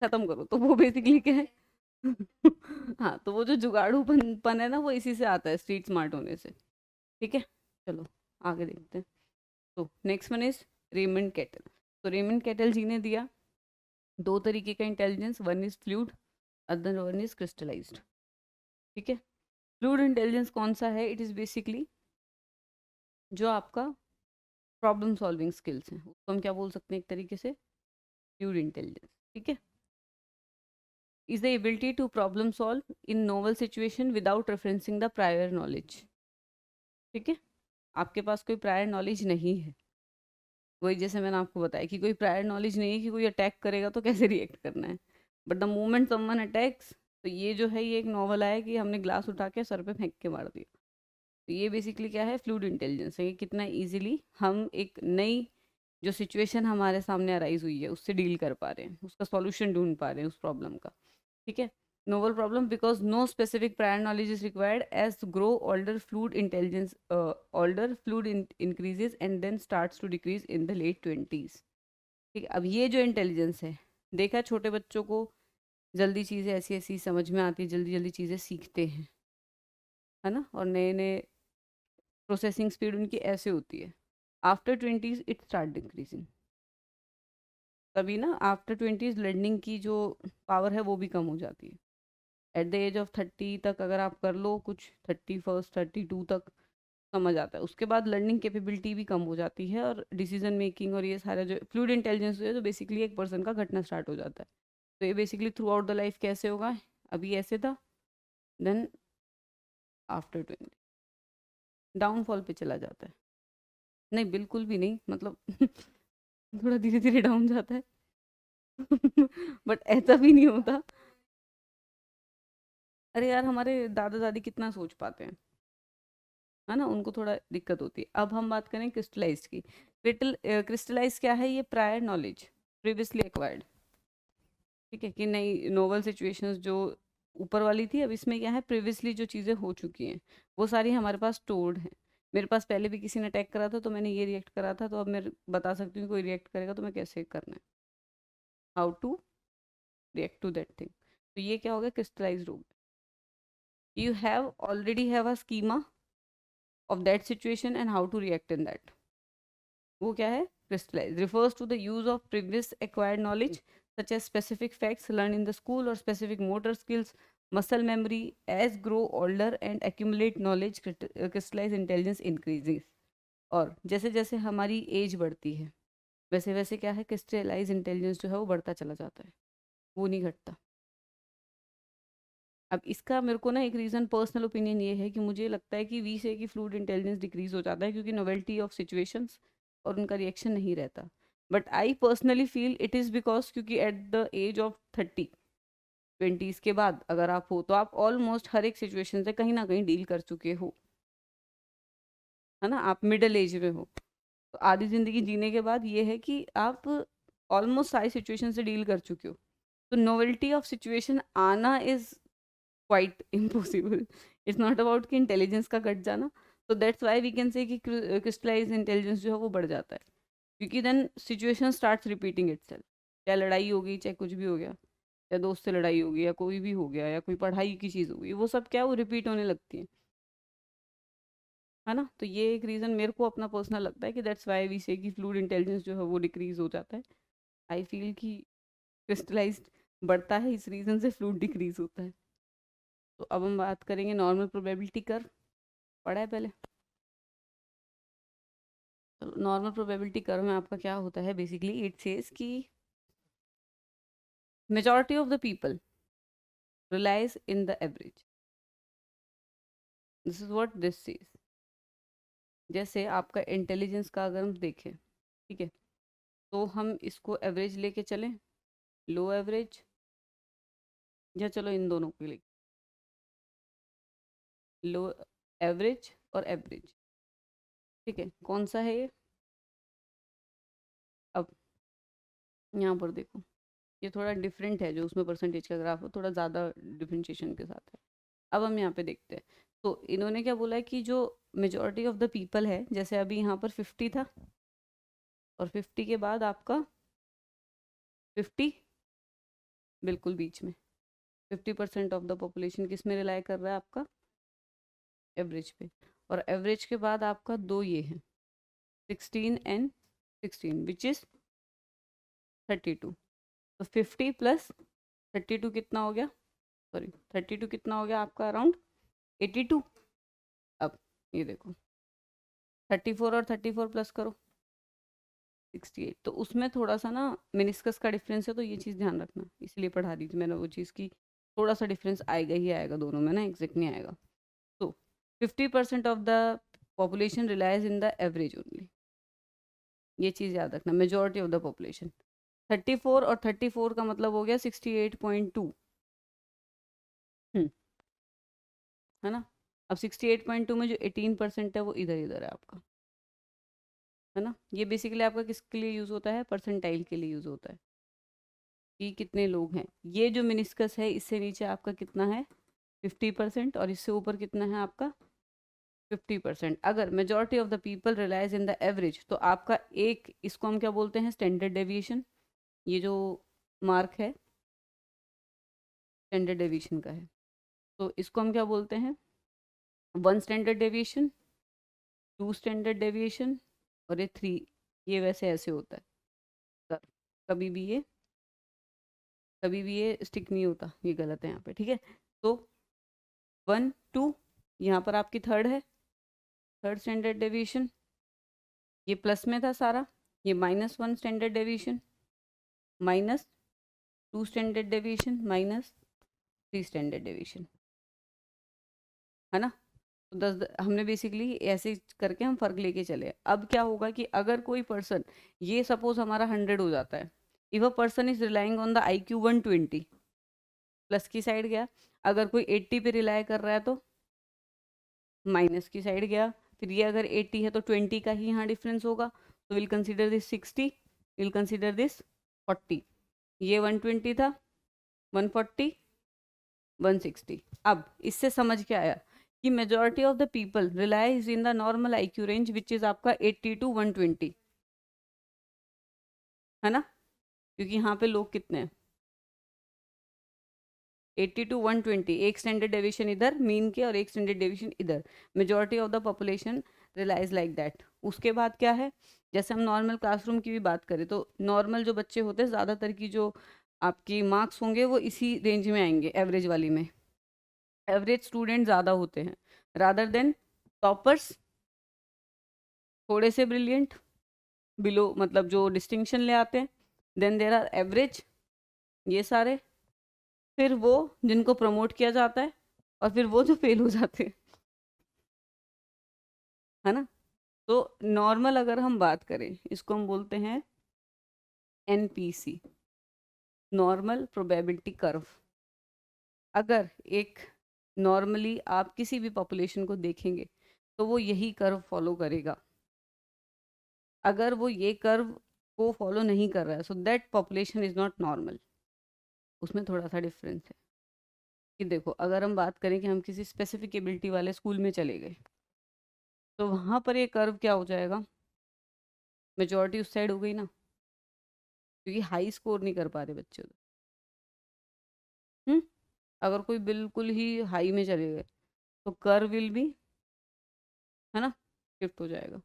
A: खत्म करो, तो वो बेसिकली क्या है। हाँ, तो वो जो जुगाड़ूपन है ना, वो इसी से आता है, स्ट्रीट स्मार्ट होने से। ठीक है, चलो आगे देखते हैं। तो next one is Raymond cattle. तो रेमंड कैटल जी ने दिया 2 तरीके का intelligence, one is fluid, other one is crystallised. ठीक है, फ्लूइड इंटेलिजेंस कौन सा है, इट इज़ बेसिकली जो आपका प्रॉब्लम सॉल्विंग स्किल्स हैं, उसको हम क्या बोल सकते हैं एक तरीके से, फ्लूइड इंटेलिजेंस। ठीक है, is the ability to problem solve in novel situation without referencing the prior knowledge. ठीक है, आपके पास कोई प्रायर नॉलेज नहीं है, वही जैसे मैंने आपको बताया कि कोई प्रायर नॉलेज नहीं है कि कोई अटैक करेगा तो कैसे रिएक्ट करना है, but the moment someone attacks, तो ये जो है, ये एक नॉवल आया कि हमने ग्लास उठा के सर पे फेंक के मार दिया। तो ये बेसिकली क्या है, फ्लूइड इंटेलिजेंस है, कि कितना इजीली हम एक नई जो सिचुएशन हमारे सामने अराइज हुई है उससे डील कर पा रहे हैं, उसका सॉल्यूशन ढूंढ पा रहे हैं उस प्रॉब्लम का। ठीक है। Novel problem because no specific prior knowledge is required as grow older fluid intelligence older fluid increases and then starts to decrease in the late 20s। ठीक है। अब ये जो इंटेलिजेंस है, देखा छोटे बच्चों को जल्दी चीज़ें ऐसी ऐसी समझ में आती है, जल्दी जल्दी चीज़ें सीखते हैं, है ना, और नए नए प्रोसेसिंग स्पीड उनकी ऐसे होती है। After 20s it start decreasing. तभी ना आफ्टर 20s लर्निंग की जो पावर है वो भी कम हो जाती है। एट द एज ऑफ 30 तक अगर आप कर लो कुछ, 31 32 तक समझ आता है, उसके बाद लर्निंग कैपेबिलिटी भी कम हो जाती है और डिसीजन मेकिंग और ये सारा जो फ्लूइड इंटेलिजेंस है तो बेसिकली एक पर्सन का घटना स्टार्ट हो जाता है। तो ये basically through out the life कैसे होगा, अभी ऐसे था, देन आफ्टर 20 डाउनफॉल पे चला जाता है। नहीं बिल्कुल भी नहीं, मतलब थोड़ा धीरे धीरे डाउन जाता है बट ऐसा भी नहीं होता। अरे यार हमारे दादा दादी कितना सोच पाते हैं, है ना, उनको थोड़ा दिक्कत होती है। अब हम बात करें क्रिस्टलाइज की। क्रिस्टलाइज क्या है, ये प्रायर नॉलेज प्रीवियसली एक्वायर्ड। ठीक है, कि नई नोवल सिचुएशंस जो ऊपर वाली थी, अब इसमें क्या है, प्रीवियसली जो चीज़ें हो चुकी हैं वो सारी हमारे पास स्टोर्ड हैं। मेरे पास पहले भी किसी ने अटैक करा था तो मैंने ये रिएक्ट करा था, तो अब मैं बता सकती हूँ कोई रिएक्ट करेगा तो मैं कैसे करना है, how to react to that thing. तो ये क्या हो गया, क्रिस्टलाइज्ड हो गया। You have already have a schema of that situation and how to react in that। वो क्या है, crystallize refers to the use of previous acquired knowledge such as specific facts learned in the school or specific motor skills, muscle memory as grow older and accumulate knowledge, crystallize intelligence increases। और जैसे जैसे हमारी एज बढ़ती है वैसे वैसे क्या है, क्रिस्टलाइज इंटेलिजेंस जो है वो बढ़ता चला जाता है, वो नहीं घटता। अब इसका मेरे को ना एक रीज़न पर्सनल ओपिनियन ये है कि मुझे लगता है कि वी से कि फ्लूइड इंटेलिजेंस डिक्रीज हो जाता है क्योंकि नोवेल्टी ऑफ सिचुएशंस और उनका रिएक्शन नहीं रहता। But I personally feel it is because क्योंकि at the age of 30 20s के बाद अगर आप हो तो आप ऑलमोस्ट हर एक सिचुएशन से कहीं ना कहीं डील कर चुके हो, है ना, आप मिडल एज में हो। तो आधी ज़िंदगी जीने के बाद ये है कि आप ऑलमोस्ट सारी सिचुएशन से डील कर चुके हो। तो नोवेल्टी ऑफ सिचुएशन आना is quite impossible. It's not about कि इंटेलिजेंस का घट जाना। तो that's why we can say कि क्रिस्टलाइज इंटेलिजेंस जो है वो बढ़ जाता है, क्योंकि then situation starts repeating itself. चाहे लड़ाई हो गई, चाहे कुछ भी हो गया, या दोस्त से लड़ाई हो गई, या कोई भी हो गया, या कोई पढ़ाई की चीज़ हो गई, वो सब क्या, वो रिपीट होने लगती है ना। तो ये एक रीज़न मेरे को अपना पर्सनल लगता है कि दैट्स वाई वी से कि फ्लूइड इंटेलिजेंस जो है वो डिक्रीज हो जाता है। आई फील कि क्रिस्टलाइज्ड बढ़ता है, इस रीज़न से फ्लूइड डिक्रीज होता है। तो अब हम बात करेंगे नॉर्मल प्रोबेबिलिटी कर्व, पढ़ा है पहले। नॉर्मल प्रोबेबिलिटी कर्व में आपका क्या होता है, बेसिकली इट सेज कि majority of the people relies in the average. This is what this says. जैसे आपका इंटेलिजेंस का अगर हम देखें, ठीक है, तो हम इसको एवरेज लेके चलें, लो एवरेज, या चलो इन दोनों के लिए, लो एवरेज और एवरेज। ठीक है, कौन सा है ये, अब यहाँ पर देखो, ये थोड़ा डिफरेंट है, जो उसमें परसेंटेज का ग्राफ है थोड़ा ज़्यादा डिफरेंशिएशन के साथ है। अब हम यहाँ पे देखते हैं, तो इन्होंने क्या बोला है कि जो मेजॉरिटी ऑफ द पीपल है, जैसे अभी यहाँ पर 50 था, और 50 के बाद आपका 50 बिल्कुल बीच में, 50% ऑफ द पॉपुलेशन किस में रिलाई कर रहा है, आपका एवरेज पे। और एवरेज के बाद आपका दो ये है, 16 and 16 विच इज़ 32। तो 50 + 32 कितना हो गया, सॉरी 32 कितना हो गया आपका, अराउंड 82। अब ये देखो 34 और 34 प्लस करो 68। तो उसमें थोड़ा सा ना मिनिस्कस का डिफरेंस है, तो ये चीज़ ध्यान रखना, इसलिए पढ़ा दी थी मैंने वो चीज़ की, थोड़ा सा डिफरेंस आएगा ही आएगा दोनों में ना, एग्जैक्ट नहीं आएगा। तो 50% of the population relies in the average only, ये चीज़ याद रखना, मेजोरिटी ऑफ द पॉपुलेशन। 34 और 34 का मतलब हो गया 68.2, है ना। अब 68.2 में जो 18% है वो इधर इधर है आपका, है ना। ये बेसिकली आपका किसके लिए यूज़ होता है, परसेंटाइल के लिए यूज़ होता है कि कितने लोग हैं। ये जो मिनिस्कस है इससे नीचे आपका कितना है 50% और इससे ऊपर कितना है आपका 50%। अगर majority of the people relies in the average तो आपका एक, इसको हम क्या बोलते हैं, स्टैंडर्ड डेविएशन। ये जो मार्क है स्टैंडर्ड डेविएशन का है, तो इसको हम क्या बोलते हैं, 1 स्टैंडर्ड डेविएशन, 2 स्टैंडर्ड डेविएशन और ये 3। ये वैसे ऐसे होता है कर, कभी भी ये स्टिक नहीं होता, ये गलत है यहाँ पे, ठीक है। तो 1 2, यहाँ पर आपकी थर्ड है, थर्ड स्टैंडर्ड डेविएशन, ये प्लस में था सारा, ये -1 standard deviation, -2 standard deviation, -3 standard deviation, है ना। तो हमने बेसिकली ऐसे करके हम फर्क लेके चले। अब क्या होगा कि अगर कोई पर्सन, ये सपोज हमारा 100 हो जाता है, if a person is relying on the IQ 120, plus की साइड गया। अगर कोई 80 पे रिलाई कर रहा है तो माइनस की साइड गया। फिर ये अगर 80 है तो 20 का ही यहाँ डिफरेंस होगा, तो will consider this 60, will consider this 40। ये 120 था, 140, 160। अब इससे समझ के आया कि majority of the people relies in the normal IQ range which is आपका 80 to 120, है ना। क्योंकि यहाँ पे लोग कितने हैं, 80 to 120, एक स्टैंडर्ड डेविएशन इधर मीन के और एक स्टैंडर्ड डेविएशन इधर। Majority of the population relies like that. उसके बाद क्या है, जैसे हम नॉर्मल क्लासरूम की भी बात करें तो नॉर्मल जो बच्चे होते हैं ज़्यादातर की जो आपकी मार्क्स होंगे वो इसी रेंज में आएंगे, एवरेज वाली में। एवरेज स्टूडेंट ज़्यादा होते हैं रादर देन टॉपर्स, थोड़े से ब्रिलियंट बिलो, मतलब जो डिस्टिंक्शन ले आते हैं। देन देर आर एवरेज, ये सारे, फिर वो जिनको प्रमोट किया जाता है, और फिर वो जो फेल हो जाते हैं, है ना। तो नॉर्मल अगर हम बात करें, इसको हम बोलते हैं NPC, नॉर्मल प्रोबेबिलिटी कर्व। अगर एक नॉर्मली आप किसी भी पॉपुलेशन को देखेंगे तो वो यही कर्व फॉलो करेगा। अगर वो ये कर्व को फॉलो नहीं कर रहा है so that population is not normal. उसमें थोड़ा सा डिफरेंस है कि देखो, अगर हम बात करें कि हम किसी स्पेसिफिक एबिलिटी वाले स्कूल में चले गए तो वहाँ पर ये कर्व क्या हो जाएगा, मेजॉरिटी उस साइड हो गई ना, क्योंकि हाई स्कोर नहीं कर पा रहे बच्चे उधर। हम्म अगर कोई बिल्कुल ही हाई में चले गए तो कर्व विल भी, है ना, शिफ्ट हो जाएगा।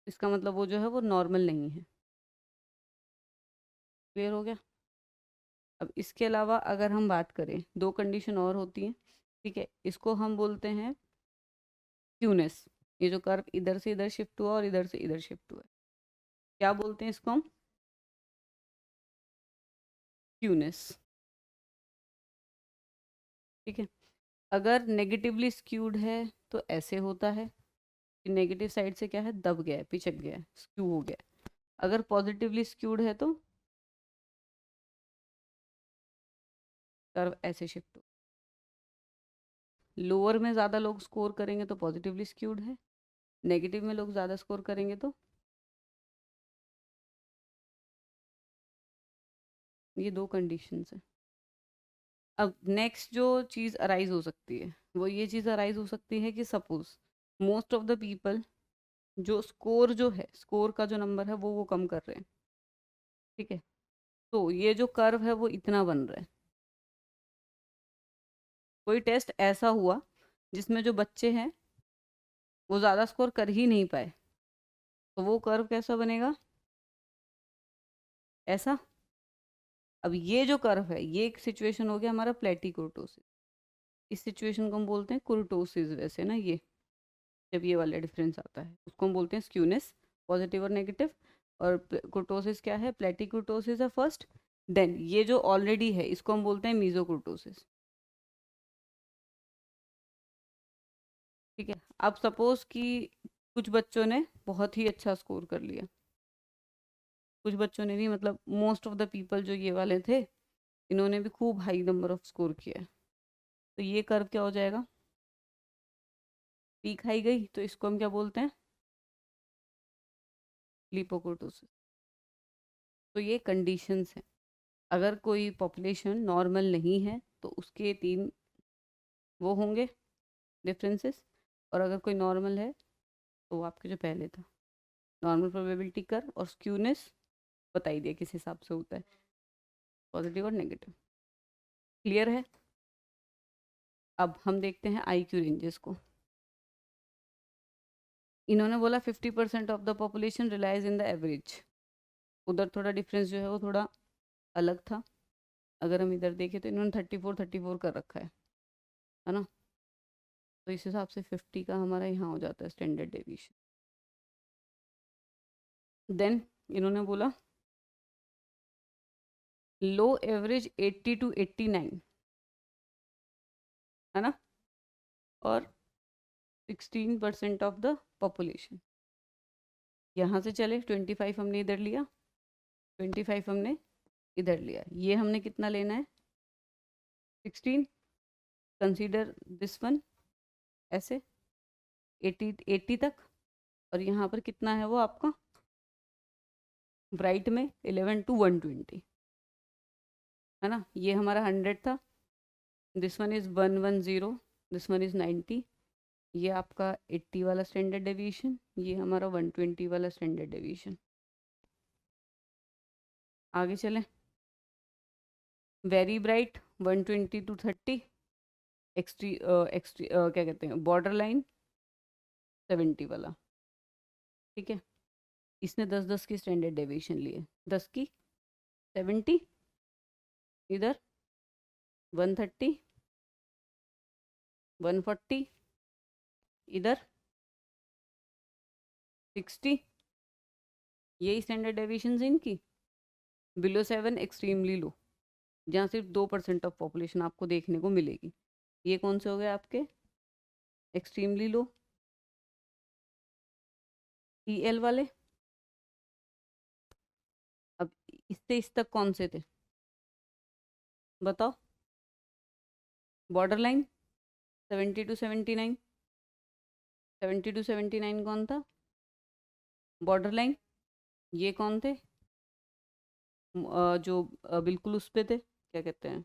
A: इसका मतलब वो जो है वो नॉर्मल नहीं है। क्लियर हो गया। अब इसके अलावा अगर हम बात करें, दो कंडीशन और होती हैं, ठीक है। इसको हम बोलते हैं क्यूनेस। ये जो कर्व इधर से इधर शिफ्ट हुआ और इधर से इधर शिफ्ट हुआ है, क्या बोलते हैं इसको हम, क्यूनेस, ठीक है। अगर नेगेटिवली स्क्यूड है तो ऐसे होता है कि नेगेटिव साइड से क्या है, दब गया है, पिचक गया है, स्क्यू हो गया है। अगर पॉजिटिवली स्क्यूड है तो कर्व ऐसे शिफ्ट हो। लोअर में ज़्यादा लोग स्कोर करेंगे तो पॉजिटिवली स्क्यूड है, नेगेटिव में लोग ज़्यादा स्कोर करेंगे तो, ये दो कंडीशंस हैं। अब नेक्स्ट जो चीज़ अराइज हो सकती है वो ये चीज़ अराइज हो सकती है कि suppose most of the people जो स्कोर, जो है स्कोर का जो नंबर है वो कम कर रहे हैं, ठीक है। तो ये जो कर्व है वो इतना बन रहा है। कोई टेस्ट ऐसा हुआ जिसमें जो बच्चे हैं वो ज़्यादा स्कोर कर ही नहीं पाए, तो वो कर्व कैसा बनेगा, ऐसा। अब ये जो कर्व है, ये एक सिचुएशन हो गया हमारा प्लेटिकोटोसिस। इस सिचुएशन को हम बोलते हैं कुर्टोसिस, वैसे ना ये, जब ये वाला डिफरेंस आता है उसको हम बोलते हैं स्क्यूनेस, पॉजिटिव और नेगेटिव। और कुर्टोसिस क्या है, प्लेटिकुर्टोसिस है फर्स्ट, देन ये जो ऑलरेडी है इसको हम बोलते हैं मीजोकुर्टोसिस, ठीक है। अब सपोज कि कुछ बच्चों ने बहुत ही अच्छा स्कोर कर लिया, कुछ बच्चों ने नहीं, मतलब मोस्ट ऑफ द पीपल जो ये वाले थे इन्होंने भी खूब हाई नंबर ऑफ स्कोर किया है। तो ये कर्व क्या हो जाएगा, पीक हाई गई, तो इसको हम क्या बोलते हैं, लिपोकोटोसिस। तो ये कंडीशंस हैं। अगर कोई पॉपुलेशन नॉर्मल नहीं है तो उसके 3 वो होंगे डिफरेंसेस, और अगर कोई नॉर्मल है तो वो आपके जो पहले था नॉर्मल प्रोबेबिलिटी कर और स्क्यूनेस बता ही दिया किस हिसाब से होता है, पॉजिटिव और नेगेटिव। क्लियर है? अब हम देखते हैं आईक्यू रेंजेस को। इन्होंने बोला 50% of the population relies in the average. उधर थोड़ा डिफरेंस जो है वो थोड़ा अलग था। अगर हम इधर देखें तो इन्होंने 34 कर रखा है ना। तो इस हिसाब से 50 का हमारा यहाँ हो जाता है स्टैंडर्ड डेविएशन। देन इन्होंने बोला लो एवरेज 80 to 89 है ना, और 16% ऑफ द पॉपुलेशन। यहाँ से चले 25 हमने इधर लिया, 25 हमने इधर लिया, ये हमने कितना लेना है 16, कंसीडर दिस वन ऐसे 80 तक, और यहाँ पर कितना है वो आपका ब्राइट में 11 to 120 है ना। ये हमारा 100 था, this one is 110, this one is 90। ये आपका 80 वाला स्टैंडर्ड डेविएशन, ये हमारा 120 वाला स्टैंडर्ड डेविएशन। आगे चलें। वेरी ब्राइट 120 to 30, क्या कहते हैं बॉर्डर लाइन 70 वाला। ठीक है, इसने 10-10 की स्टैंडर्ड डेविएशन लिए, 10 की 70, इधर 130, 140, इधर 60। यही स्टैंडर्ड डेविएशन है इनकी। बिलो 7 एक्सट्रीमली लो, जहाँ सिर्फ 2% ऑफ पॉपुलेशन आपको देखने को मिलेगी। ये कौन से हो गए आपके एक्सट्रीमली लो EL वाले। अब इससे इस तक कौन से थे बताओ। बॉर्डर लाइन 70 to 79, 70 to 79 कौन था बॉर्डर लाइन। ये कौन थे जो बिल्कुल उस पे थे, क्या कहते हैं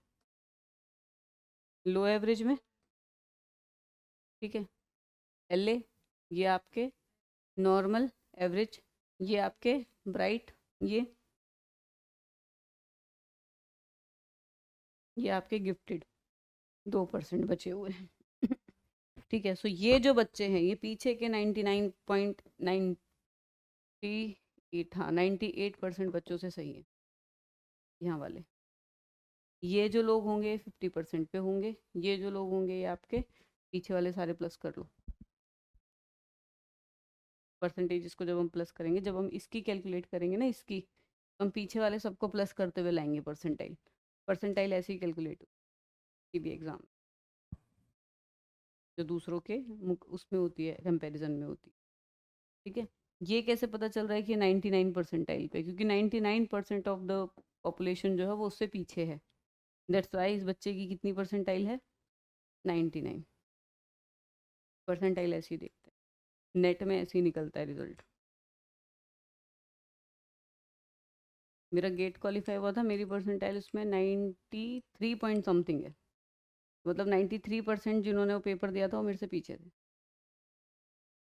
A: लो एवरेज में। ठीक है, LA ये आपके नॉर्मल एवरेज, ये आपके ब्राइट, ये आपके गिफ्टेड 2% बचे हुए हैं। ठीक है, सो ये जो बच्चे हैं ये पीछे के 99.98, हाँ 98% बच्चों से सही है यहाँ वाले। ये जो लोग होंगे 50% पे होंगे, ये जो लोग होंगे ये आपके पीछे वाले सारे प्लस कर लो। परसेंटेज को जब हम प्लस करेंगे, जब हम इसकी कैलकुलेट करेंगे ना इसकी, तो हम पीछे वाले सबको प्लस करते हुए लाएंगे परसेंटाइल। परसेंटाइल ऐसे ही कैलकुलेट होती भी एग्जाम जो दूसरों के उसमें होती है, कंपैरिजन में होती है। ठीक है, ये कैसे पता चल रहा है कि 99 परसेंटाइल पे, क्योंकि 99% ऑफ द पॉपुलेशन जो है वो उससे पीछे है। दैट्स वाई इस बच्चे की कितनी परसेंटाइल है 99 परसेंटाइल। ऐसे ही देखते हैं नेट में, ऐसे ही निकलता है रिजल्ट। मेरा गेट क्वालिफाई हुआ था, मेरी परसेंटाइल उसमें 93 पॉइंट समथिंग है, मतलब 93% जिन्होंने वो पेपर दिया था वो मेरे से पीछे थे।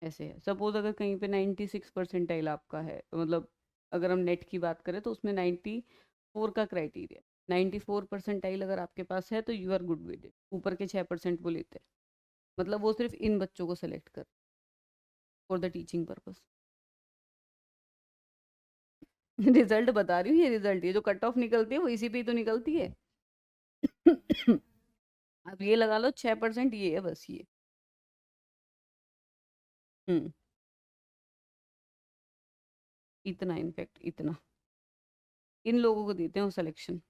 A: ऐसे है, सपोज अगर कहीं पे 96 परसेंटाइल आपका है, तो मतलब अगर हम नेट की बात करें तो उसमें 94 का क्राइटेरिया, 94 परसेंटाइल अगर आपके पास है तो you are good with it. ऊपर के 6% वो लेते हैं, मतलब वो सिर्फ इन बच्चों को सेलेक्ट कर for the teaching purpose. Result बता रही हूँ, ये रिजल्ट, ये जो कट ऑफ निकलती है वो इसी पे ही तो निकलती है। अब ये लगा लो 6% ये है बस ये। हम्म, इतना इनफैक्ट इतना इन लोगों को देते हैं वो सिलेक्शन,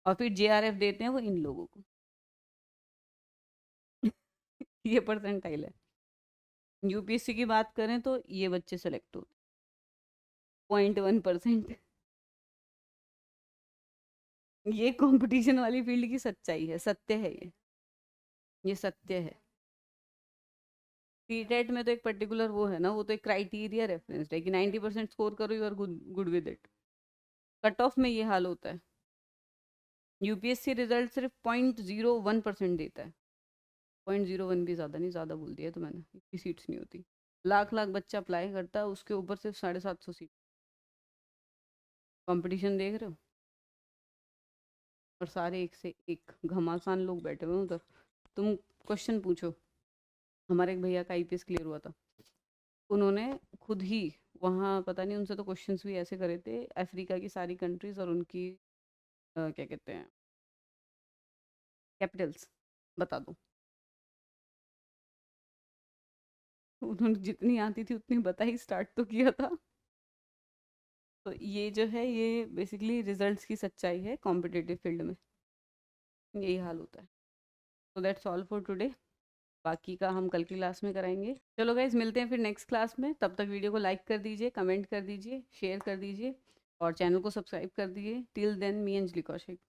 A: और फिर JRF देते हैं वो इन लोगों को। ये परसेंटाइल है। UPSC की बात करें तो ये बच्चे सेलेक्ट होते 0.1%। ये कंपटीशन वाली फील्ड की सच्चाई है, सत्य है ये सत्य है। सीटेट में तो एक पर्टिकुलर वो है ना, वो तो एक क्राइटेरिया रेफरेंस्ड है कि 90% स्कोर करो, you are good with it. Cut off में ये हाल होता है। यूपीएससी रिजल्ट सिर्फ 0.01% देता है। 0.01 भी ज़्यादा नहीं, ज़्यादा बोल दिया तो मैंने, इतनी सीट्स नहीं होती। लाख लाख बच्चा अप्लाई करता है, उसके ऊपर सिर्फ 750 सीट। कंपटीशन देख रहे हो, और सारे एक से एक घमासान लोग बैठे हुए हैं उधर। तुम क्वेश्चन पूछो। हमारे एक भैया का आईपीएस क्लियर हुआ था, उन्होंने खुद ही वहाँ, पता नहीं उनसे तो क्वेश्चंस भी ऐसे करे थे, अफ्रीका की सारी कंट्रीज और उनकी क्या कहते हैं, कैपिटल्स बता दो। उन्होंने जितनी आती थी उतनी बताई, स्टार्ट तो किया था। तो ये जो है, ये बेसिकली रिजल्ट्स की सच्चाई है कॉम्पिटिटिव फील्ड में, यही हाल होता है। तो दैट्स ऑल फॉर टुडे, बाकी का हम कल की क्लास में कराएंगे। चलो गाइज, मिलते हैं फिर नेक्स्ट क्लास में। तब तक वीडियो को लाइक कर दीजिए, कमेंट कर दीजिए, शेयर कर दीजिए और चैनल को सब्सक्राइब कर दीजिए। टिल देन, मी अंजलि कौशिक।